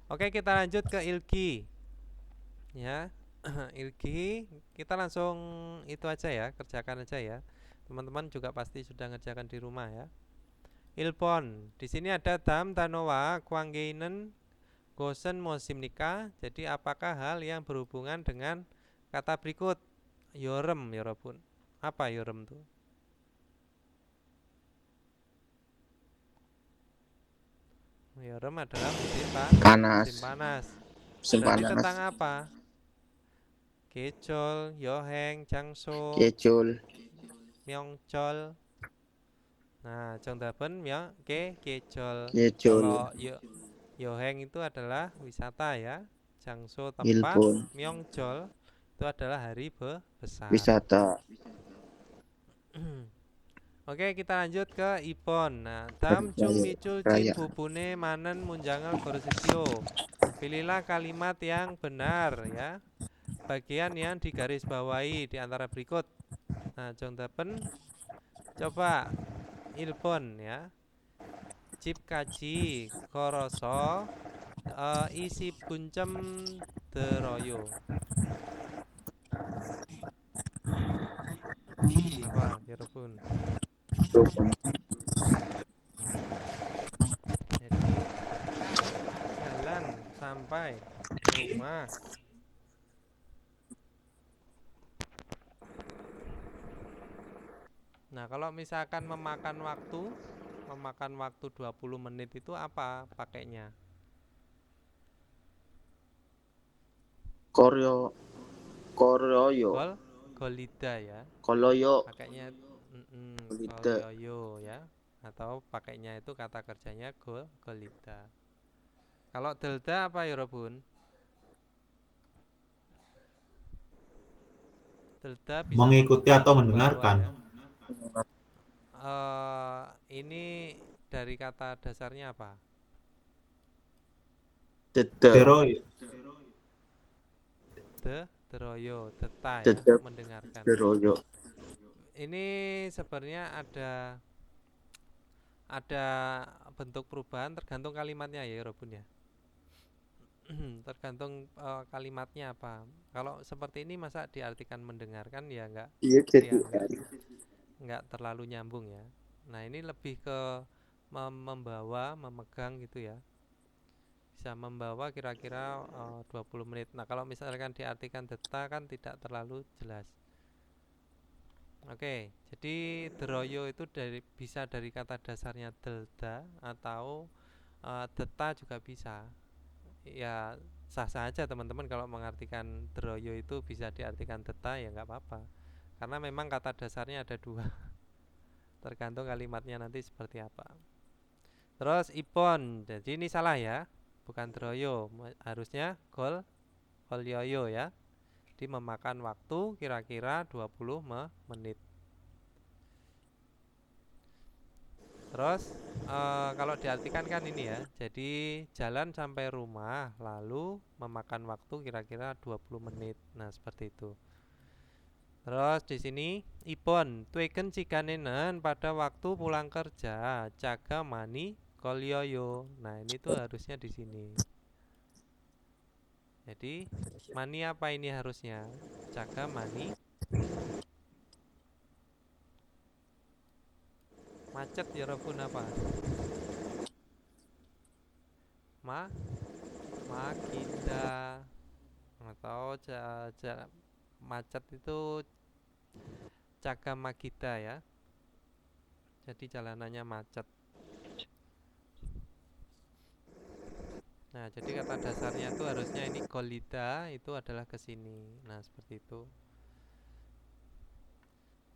Oke, kita lanjut ke ilki ya. Ilki kita langsung itu aja ya, kerjakan aja ya. Teman-teman juga pasti sudah ngerjakan di rumah ya. Ilpon, di sini ada dam tanowa kwanggeinen gosen mosimnika. Jadi apakah hal yang berhubungan dengan kata berikut? Yorem, Yorobun. Apa yorem tuh? Yorem adalah musim Panas. musim panas. Musim Berarti panas. tentang apa? Kecol, yoheng, jangso, Kecul. myongchol. Nah, Jongdaben kecol. Kecul. Kalau yoheng itu adalah wisata ya. Jangso tempat, Ilpon. myongchol itu adalah hari besar. Wisata. Oke, kita lanjut ke Ipon. Nah, tam chung micul jin bubune manen munjangal gorsisio. Pilihlah kalimat yang benar ya. Bagian yang digarisbawahi di antara berikut. Nah, Jongdaben coba Ilpon ya. Cip kaji koroso isi buncem deroyo. Apa Yorobun? Jadi jalan sampai rumah. Nah, kalau misalkan memakan waktu 20 menit itu apa pakainya? Koryoyo. Golida ya. Koloyo. Pakainya Golida. golyoyo ya. Atau pakainya itu kata kerjanya golida. Kalau delta apa Yorobun? Delta bisa Mengikuti atau mendengarkan. Ya. Ini dari kata dasarnya apa? Deroy. Deroyo, deta ya, Dedep. mendengarkan. Deroyo. Ini sebenarnya ada bentuk perubahan tergantung kalimatnya ya Robun ya. Tergantung kalimatnya apa. Kalau seperti ini masa diartikan mendengarkan ya enggak, Iya dia jadi. enggak terlalu nyambung ya. Nah, ini lebih ke membawa, memegang gitu ya. Bisa membawa kira-kira 20 menit. Nah, kalau misalkan diartikan deta kan tidak terlalu jelas. Oke, jadi deroyo itu bisa dari kata dasarnya delta atau deta juga bisa. Ya sah-sah aja teman-teman kalau mengartikan deroyo itu bisa diartikan deta ya nggak apa-apa. Karena memang kata dasarnya ada dua. Tergantung kalimatnya nanti seperti apa. Terus ipon, jadi ini salah ya, bukan deroyo, harusnya golyoyo ya. Jadi memakan waktu kira-kira 20 menit. Terus kalau diartikan kan ini ya, jadi jalan sampai rumah lalu memakan waktu kira-kira 20 menit. Nah, seperti itu. Terus di sini ipon tueken cikanenen pada waktu pulang kerja jaga mani kolyoyo. Nah, ini tuh harusnya di sini. Jadi mani apa ini harusnya? Jaga mani macet ya Robun apa? Makida atau macet itu Caga Magida ya. Jadi jalanannya macet. Nah, jadi kata dasarnya itu harusnya ini golida itu adalah ke sini. Nah, seperti itu.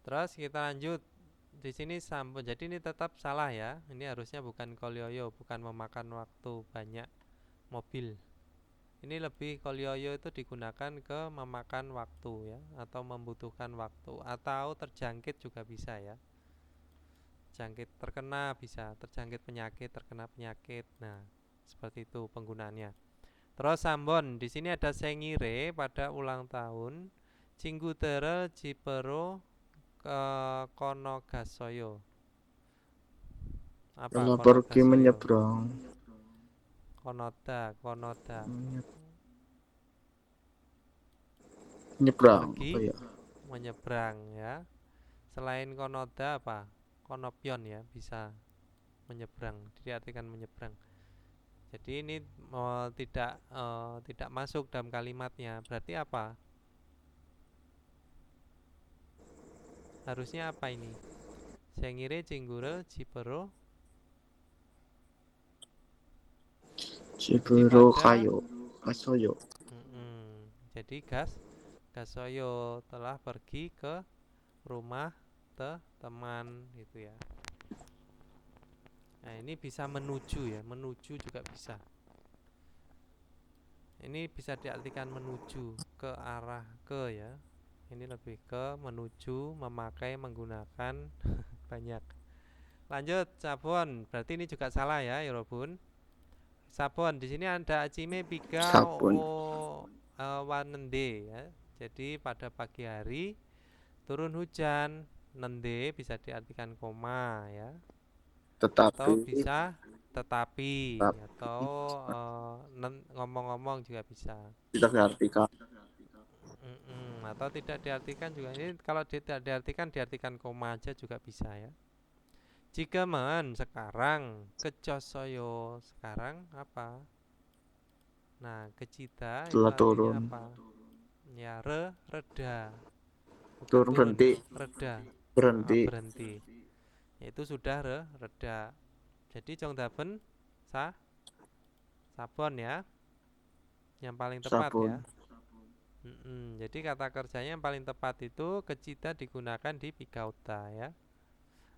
Terus kita lanjut. Di sini sampun. Jadi ini tetap salah ya. Ini harusnya bukan kolyoyo, bukan memakan waktu banyak mobil. Ini lebih kolyoyo itu digunakan ke memakan waktu ya, atau membutuhkan waktu, atau terjangkit juga bisa ya. terjangkit penyakit, terkena penyakit. Nah, seperti itu penggunaannya. Terus sambon, di sini ada sengire pada ulang tahun, cinggutere jipero ke kono gasoyo. Apa Telah kono pergi gasoyo? menyeberang. Konoda. Menyeberang. Pergi Apa ya? menyeberang ya. Selain konoda apa? Konopion ya, bisa menyeberang, diartikan menyeberang. Jadi ini tidak masuk dalam kalimatnya. Berarti apa? Harusnya apa ini? Sengire cinggure jipero. Ciburu pada- kayo. Kasoyo. Jadi gasoyo telah pergi ke rumah teman gitu ya. Nah, ini bisa menuju ya, menuju juga bisa. Ini bisa diartikan menuju, ke arah ke ya. Ini lebih ke menuju, memakai, menggunakan banyak. Lanjut, sabun. Berarti ini juga salah ya, Yorobun. Sabun di sini ada acime piga Sabun. wanende ya. Jadi pada pagi hari turun hujan, nende bisa diartikan koma ya. Atau Tetapi bisa tetapi atau ngomong-ngomong juga bisa. tidak diartikan. Atau tidak diartikan juga. Ini kalau tidak diartikan koma aja juga bisa ya. Jika sekarang kecosoyo, sekarang apa? Nah, kecita itu Telah artinya turun. apa? Ya, reda. Bukan Turun berhenti. reda. Berhenti. Berhenti. Itu sudah reda. Jadi jongdaben sabon ya. Yang paling tepat Sabun. ya. Jadi kata kerjanya yang paling tepat itu kecita digunakan di pigauta ya.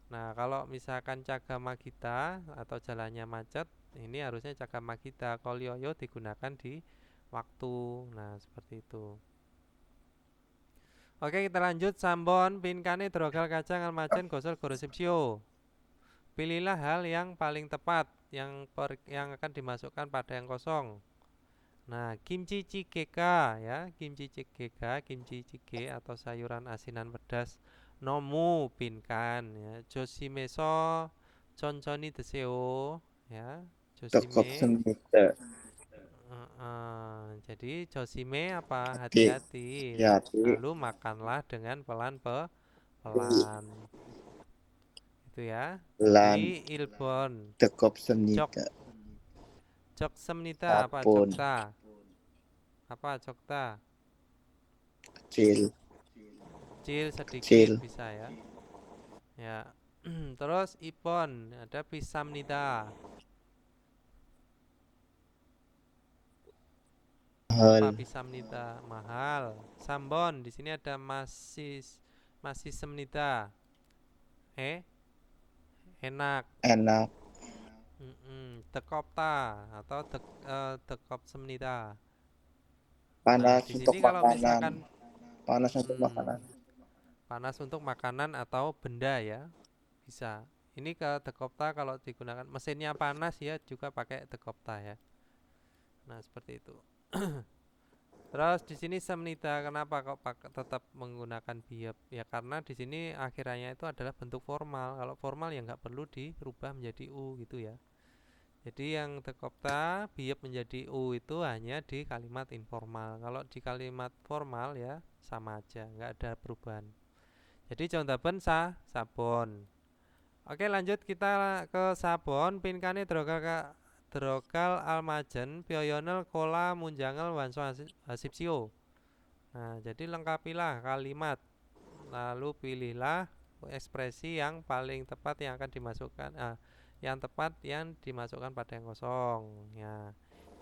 Nah, kalau misalkan cagama kita atau jalannya macet, ini harusnya cagama kita. Kolioyo digunakan di waktu. Nah, seperti itu. Oke, kita lanjut. Sambon pinkane drogal kacang almajen gosol gorosipsio. Pilihlah hal yang paling tepat yang akan dimasukkan pada yang kosong. Nah, kimchi jjigae ya, kimchi jjigae atau sayuran asinan pedas nomu pinkan ya, joshimeso chonchoni deseo ya, Tekok joshime. senida. Jadi joshime apa? Hati-hati. Lalu makanlah dengan pelan-pelan. Itu ya. Lan Di Ilbon. tekok senida. Jok semnita apa Sabun. jokta? Apa jokta? Kecil. Sedikit Kecil. bisa ya. Ya. Terus ipon ada pisamnida. Apa Mahal. pisamnida? Mahal. Sambon di sini ada masih semnida. Enak. Enak. Tekopta atau tekop semnida. Panas di untuk sini kalau makanan. misalkan Panas untuk makanan. panas untuk makanan atau benda ya, bisa. Ini ke dekopta kalau digunakan mesinnya panas ya juga pakai dekopta ya. Nah, seperti itu. Terus di sini semnida, kenapa kok tetap menggunakan biep? Ya karena di sini akhirannya itu adalah bentuk formal. Kalau formal ya nggak perlu dirubah menjadi u gitu ya. Jadi yang dekopta biep menjadi u itu hanya di kalimat informal. Kalau di kalimat formal ya sama aja, nggak ada perubahan. Jadi contohnya sabon. Oke, lanjut kita ke sabon. Pinkane drogal almajen pioyonel kola munjangel wanso hasipsio. Nah, jadi lengkapilah kalimat. Lalu pilihlah ekspresi yang paling tepat yang akan dimasukkan yang dimasukkan pada yang kosong ya.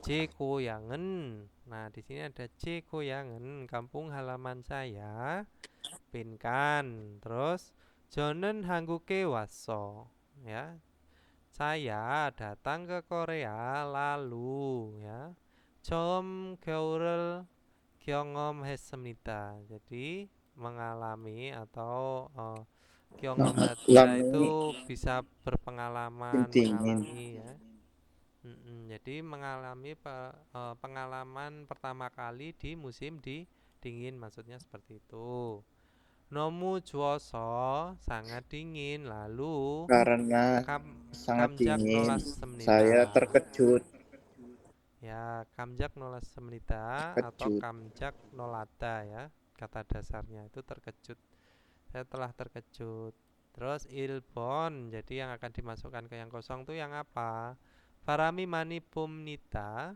J Koyangen. Nah, di sini ada J Koyangen, kampung halaman saya. Pinkan. Terus Jonen Hangguke Waso ya. Saya datang ke Korea lalu ya. Chom 겨울을 경험했습니다. Jadi mengalami atau Lam Nah, Kyongbada itu ini bisa musim berpengalaman, dingin. mengalami ya. Jadi mengalami pengalaman pertama kali di musim dingin, maksudnya seperti itu. Nomu juoso sangat dingin, lalu Karena sangat kamjak dingin, nolas saya semenita. terkejut. Ya, kamjak nolas semenita atau Terkejut. kamjak nolada ya. Kata dasarnya itu terkejut. Saya telah terkejut. Terus ilbon, jadi yang akan dimasukkan ke yang kosong tuh yang apa? Farami mani pumnita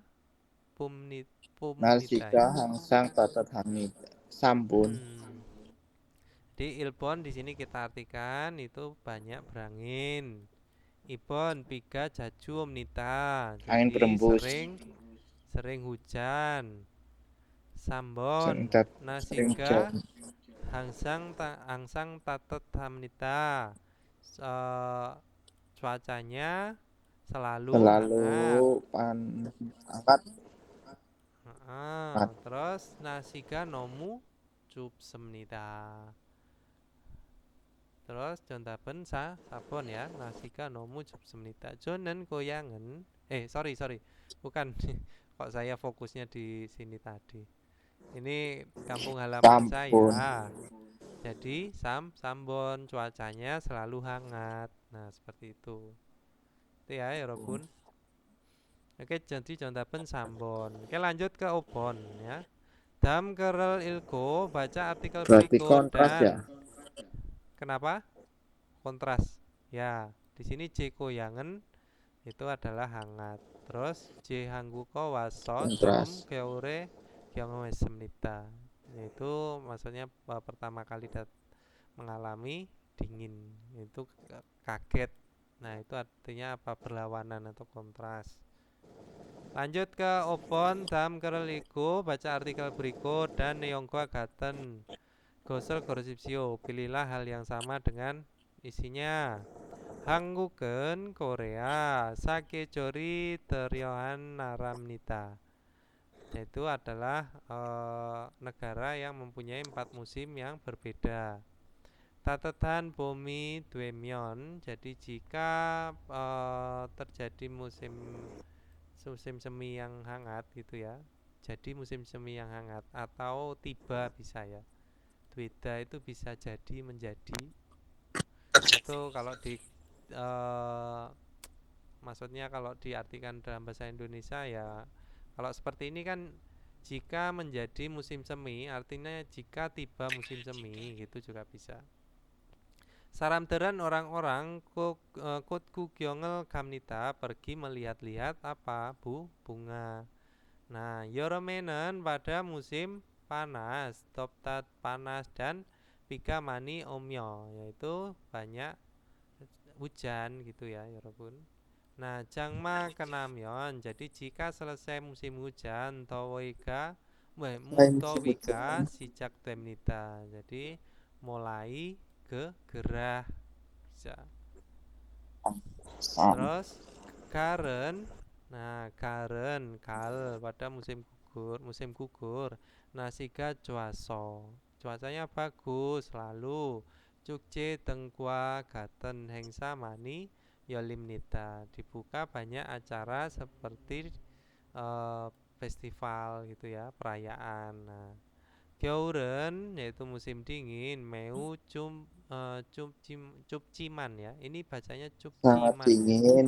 Nalsika ya. hangsang tatat hamid. Sambun. Hmm. Di ilbon di sini kita artikan itu banyak berangin. Ibon piga jaju omnita, Angin jadi berembus. sering hujan. Sambon Sering sering nasiga hujan. hangsang tatet hamnita. Eh, cuacanya selalu Selalu hangat. angkat. Terus nasiga nomu cup semnita. Terus jontapen sabon ya, nasiga nomu cup semnita. Jonen goyangen. Sorry. Bukan. Kok saya fokusnya di sini tadi. Ini kampung halaman Sampun. saya. Jadi sambon cuacanya selalu hangat. Nah, seperti itu. Itu ya, Robun. Oke, jadi jontapen sambon. Oke, lanjut ke obon ya. Dam kerel ilko, baca artikel Berarti berikut kontras ya. dan kenapa? Kontras. Ya, di sini J koyangen itu adalah hangat. Terus J hangguko waso jom Kontras. keure semnita. Yaitu maksudnya pertama kali mengalami dingin. Itu kaget. Nah, itu artinya apa? Berlawanan atau kontras. Lanjut ke opon dam kereliku, baca artikel berikut dan neongko agaten gosel gorsipsio. Pilihlah hal yang sama dengan isinya. Hangguken Korea Sakejori Teryohan Naramnita. Itu adalah negara yang mempunyai 4 musim yang berbeda. Tatetan Bomi Dwemyeon. Jadi jika terjadi musim semi yang hangat gitu ya. Jadi musim semi yang hangat atau tiba bisa ya. Dweda itu bisa jadi menjadi. Itu kalau di maksudnya kalau diartikan dalam bahasa Indonesia ya, kalau seperti ini kan jika menjadi musim semi artinya jika tiba musim semi gitu juga bisa. Saramteran orang-orang kut kugyongel kamnita pergi melihat-lihat apa bunga. Nah, yoromenen pada musim panas, toptat panas dan pika mani omyo, yaitu banyak hujan gitu ya, Yorobun. Nah, jangma kenamyon. Jadi jika selesai musim hujan, Saya musim mutowika hujan. sijak temnita. Jadi mulai gerah bisa. Terus karen. Nah, kal pada musim gugur. Nasiga cuaso. Cuacanya bagus lalu. Cukce tengkwa gaten hengsa mani yolimnita. Dibuka banyak acara seperti festival gitu ya, perayaan. Nah, Geuren yaitu musim dingin, Meu Cupciman ya. Ini bacanya Sangat Cupciman ya. dingin.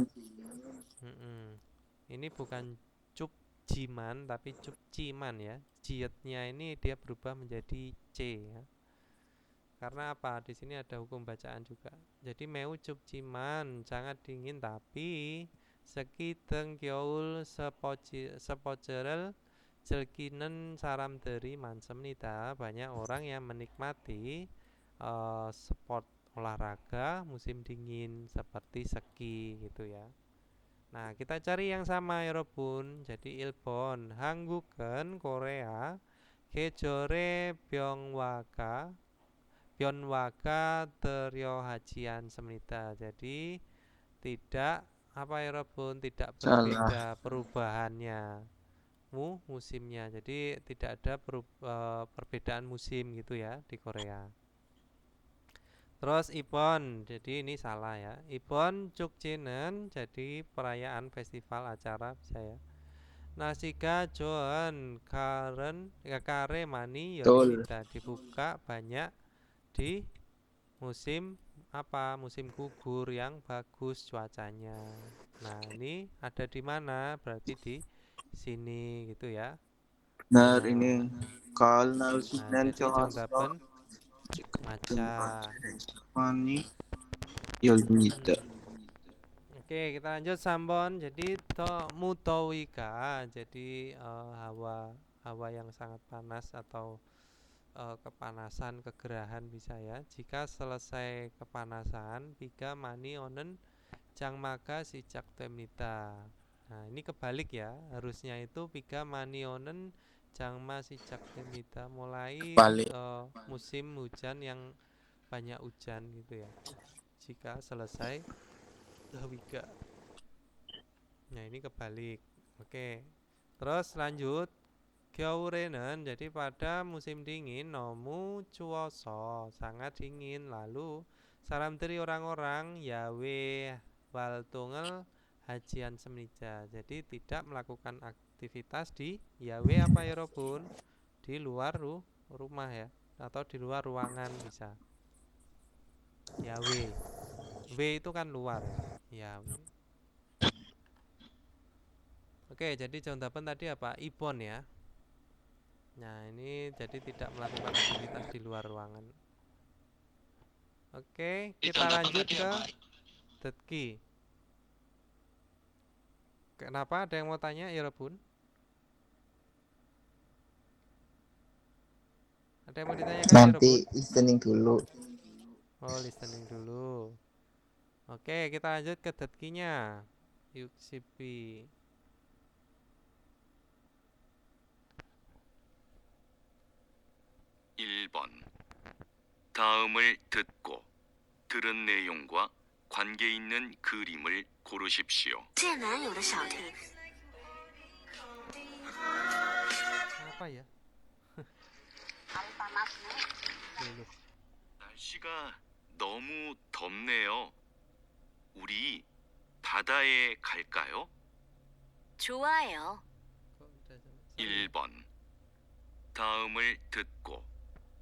Ini bukan Cupciman tapi Cupciman ya. Jietnya ini dia berubah menjadi C ya. Karena apa? Di sini ada hukum bacaan juga. Jadi Meu Cupciman sangat dingin tapi sekiteng kyoul sepocerel jelkinen saram dari mansemnita. Banyak orang yang menikmati sport olahraga musim dingin seperti ski gitu ya. Nah, kita cari yang sama ya Robun. Jadi Ilbon, Hangguken Korea, Kejore Byonwaka Teryo Hajian Semnita. Jadi tidak apa ya Robun, tidak Salah. berbeda perubahannya musimnya. Jadi tidak ada perbedaan musim gitu ya di Korea. Terus Ibon, jadi ini salah ya. Ibon Chukjinen, jadi perayaan festival acara bisa ya. Nasiga Joan Karen Kare Mani Betul. Yoshida dibuka banyak di musim apa? Musim gugur yang bagus cuacanya. Nah, ini ada di mana? Berarti di sini gitu ya. Benar Nah, ini. Kal nah Nalsinen jadi Chorso Jongdapen maca. Mani Yolmida. Oke, kita lanjut Sambon. Jadi mutowika, jadi hawa yang sangat panas atau kepanasan, kegerahan bisa ya. Jika selesai kepanasan, piga mani onen jangmaka sijak temnita. Nah, ini kebalik ya. Harusnya itu piga mani onen jangma sijak temnita, mulai Balik. musim hujan yang banyak hujan gitu ya. Jika selesai Wika. Nah, ini kebalik. Oke. Terus lanjut. Gyaurenen, jadi pada musim dingin nomu cuoso, sangat dingin. Lalu saramteri orang-orang yawe waltungel hajian semija. Jadi tidak melakukan aktivitas di yawe apa ya Robun? Di luar rumah ya, atau di luar ruangan bisa. Yawe. W itu kan luar ya. Yawe. Oke, jadi contohnya tadi apa? Ibon ya. Nah, ini jadi tidak melakukan aktivitas di luar ruangan. Oke, kita lanjut ke Detki. Kenapa ada yang mau tanya ya Rebun? Ada yang mau ditanyakan ya Rebun? Nanti listening dulu. Oh, listening dulu. Oke, kita lanjut ke Detkinya. Yuk, Sipi. (1번) 다음을 듣고 들은 내용과 관계 있는 그림을 고르십시오. 这难有的小题。 Apa ya? Loh. 날씨가 너무 덥네요. 우리 바다에 갈까요? 좋아요. 1번. 다음을 듣고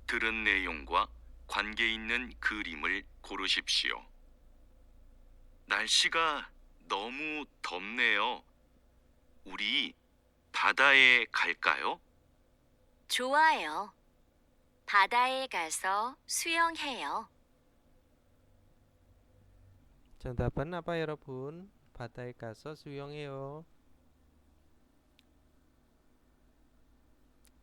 들은 내용과 관계 있는 그림을 고르십시오. 날씨가 너무 덥네요. 우리 바다에 갈까요? 좋아요. 바다에 가서 수영해요. 정답은 apa ya Robun? Batai kaso suyongeo.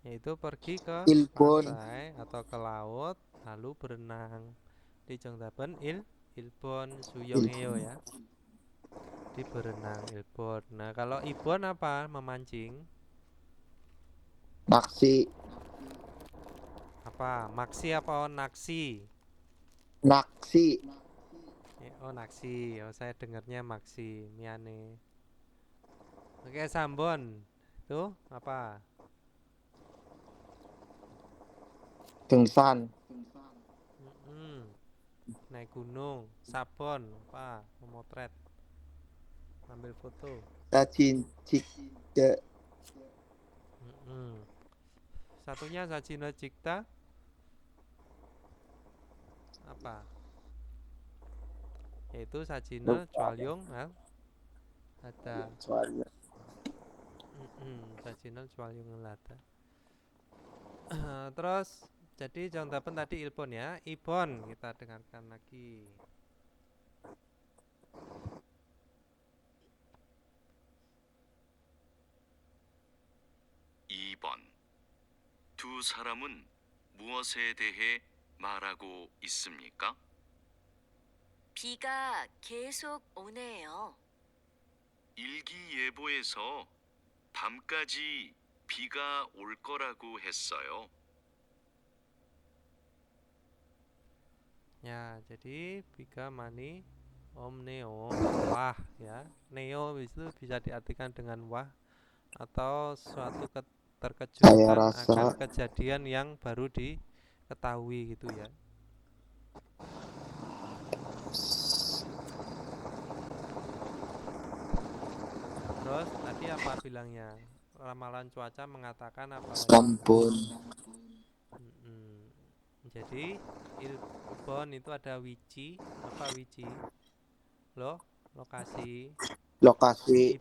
Yaitu pergi ke Ilbon. pantai atau ke laut lalu berenang. Di Jongdapen Ilbon suyongeo ya. Di berenang Ilbon. Nah, kalau Ibon apa? Memancing. Naksi. Apa? Maksi apa naksi? Naksi. Oh, naksi. Oh, saya dengarnya maksi. Miane. Oke, Sambon. Tuh, apa? Gengsan. Naik gunung. Sabon. Apa? Memotret. Ambil foto. Rajin Cikda. Satunya Sajina Cikta. Apa? Yaitu Sajina Chwalyong. Ada. Sajina Chwalyong Lada. Terus jadi Jongdapen tadi Ilbon ya. Ibon kita dengarkan lagi. (2번) 두 사람은 무엇에 대해 말하고 있습니까? 비가 계속 오네요. 일기예보에서 밤까지 비가 올 거라고 했어요. Ya, jadi Biga Mani Om Neo wah ya. Neo itu bisa diartikan dengan wah atau suatu terkejutan akan kejadian yang baru diketahui gitu ya. Terus tadi apa bilangnya? Ramalan cuaca mengatakan apa lagi? Sampun. Mm-mm. Jadi Ilbon itu ada wiji, apa wiji? Loh, lokasi. Lokasi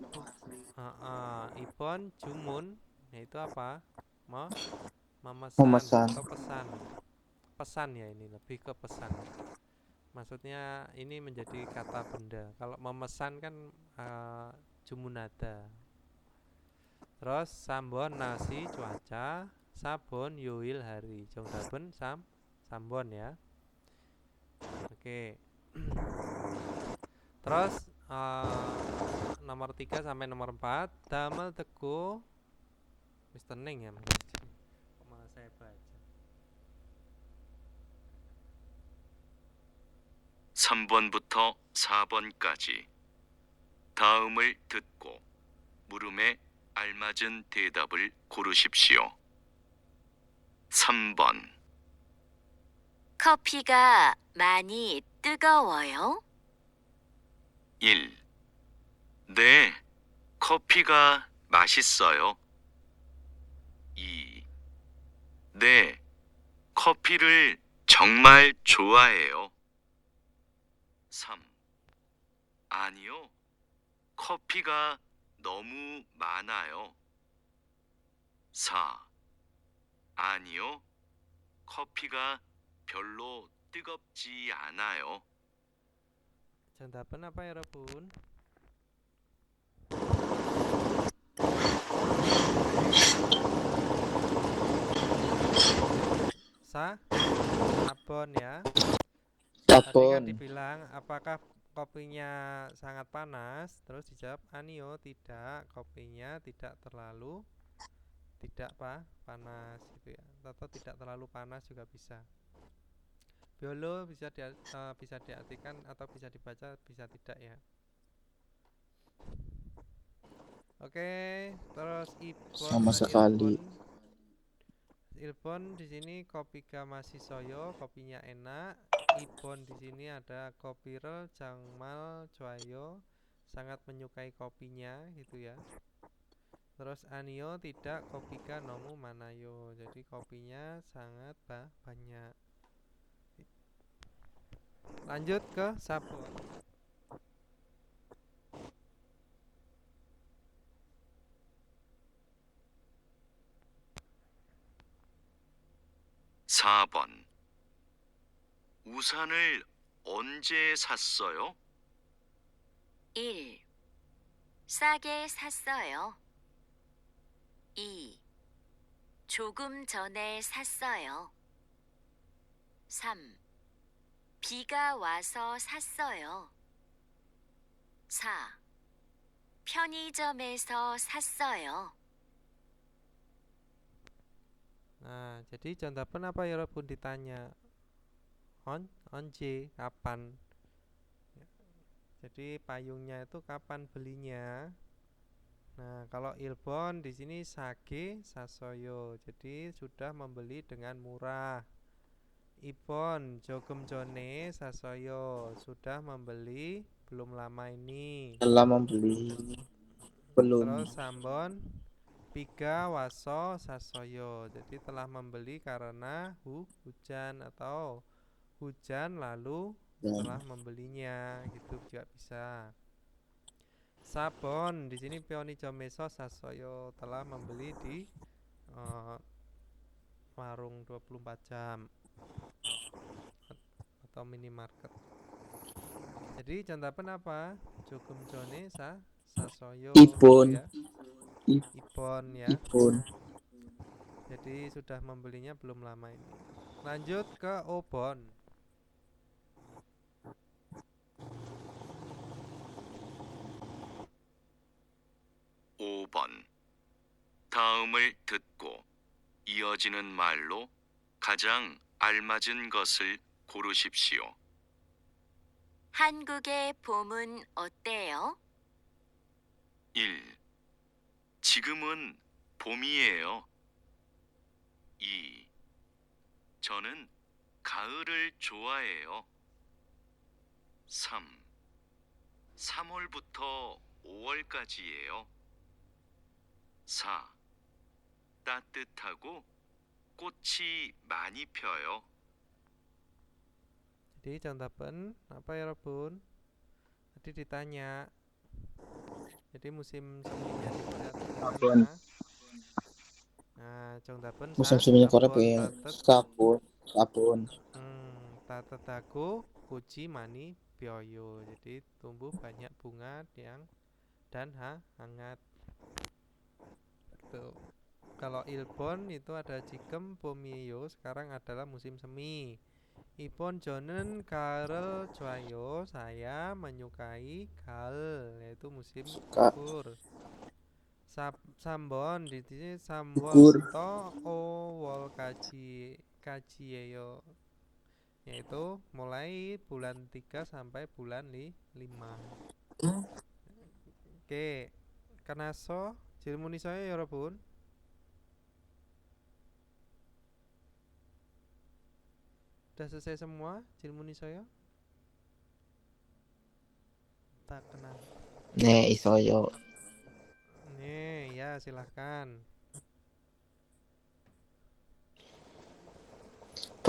Ibon Jumun, yaitu apa? Memesan memesan. atau pesan. Pesan ya, ini lebih ke pesan. Maksudnya ini menjadi kata benda. Kalau memesan kan jumunada. Terus sambon nasi cuaca, sabon yuil hari. Jongdaben sambon ya. Oke. Terus nomor 3 sampai nomor 4 damel teguh Mr. Ning ya, malah saya baca. 3번부터 4번까지 다음을 듣고 물음에 알맞은 대답을 고르십시오. 3번. 커피가 많이 뜨거워요? 1. 네, 커피가 맛있어요. 2. 네, 커피를 정말 좋아해요. 3. 아니요, 커피가 너무 많아요. 4. 아니요, 커피가 별로 뜨겁지 않아요. 정답은 apa ya, 여러분? Sabon ya. Tadi kan Sabun. dibilang apakah kopinya sangat panas, terus dijawab anio, tidak, kopinya tidak terlalu panas gitu ya, atau tidak terlalu panas juga bisa. Biolo bisa diartikan atau bisa dibaca, bisa tidak ya. Oke, terus Ibon Sama sekali. Ilbon di sini kopiga masih soyo, kopinya enak. Ibon di sini ada kopirel jangmal cuayo, sangat menyukai kopinya gitu ya. Terus anio tidak, kopiga nomu manayo, jadi kopinya sangat banyak. Lanjut ke sabon. (4번) 우산을 언제 샀어요? 1. 싸게 샀어요. 2. 조금 전에 샀어요. 3. 비가 와서 샀어요. 4. 편의점에서 샀어요. Nah, jadi jawaban apa ya, Rabun ditanya? Onje, kapan? Jadi payungnya itu kapan belinya? Nah, kalau Ilbon di sini sage sasoyo, jadi sudah membeli dengan murah. Ibon jogem jone sasoyo, sudah membeli belum lama ini. Telah membeli belum. Terus sambon piga waso sasoyo, jadi telah membeli karena hujan atau hujan lalu telah membelinya, gitu juga bisa. Sabon di sini peoni jomeso sasoyo, telah membeli di warung 24 jam atau minimarket. Jadi contohnya apa? Jogem jone sasoyo Ibon. ya. Ibon ya. Ibon. Jadi sudah membelinya belum lama ini. Lanjut ke Obon. (5번) 다음을 듣고 이어지는 말로 가장 알맞은 것을 고르십시오. 한국의 봄은 어때요? 1. 지금은 봄이에요. 2. 저는 가을을 좋아해요. 3. 3월부터 5월까지예요. 4. 따뜻하고 꽃이 많이 펴요. Jadi contohkan apa ya Robun? Tadi ditanya. Jadi musim seminya di Korea itu Sabun. apa? Nah, contohkan Musim seminya Korea sabon pengen tatet sabun. tatetaku kuci mani pyoyo. Jadi tumbuh banyak bunga yang dan hangat. Tuh. Kalau Ilbon itu ada Jikem Pomieyo, sekarang adalah musim semi. Ipon Jonen Karel Chwayo, saya menyukai Kal, yaitu musim Suka. gugur. Sambon di sini Gugur. Sambol to o wol kajieyo, yaitu mulai bulan 3 sampai bulan 5. Oke, kanaso jilmuni saya ya Robun. Udah selesai semua jilmuni saya? Tak kenal. Nih isoyo. Nih, ya silahkan.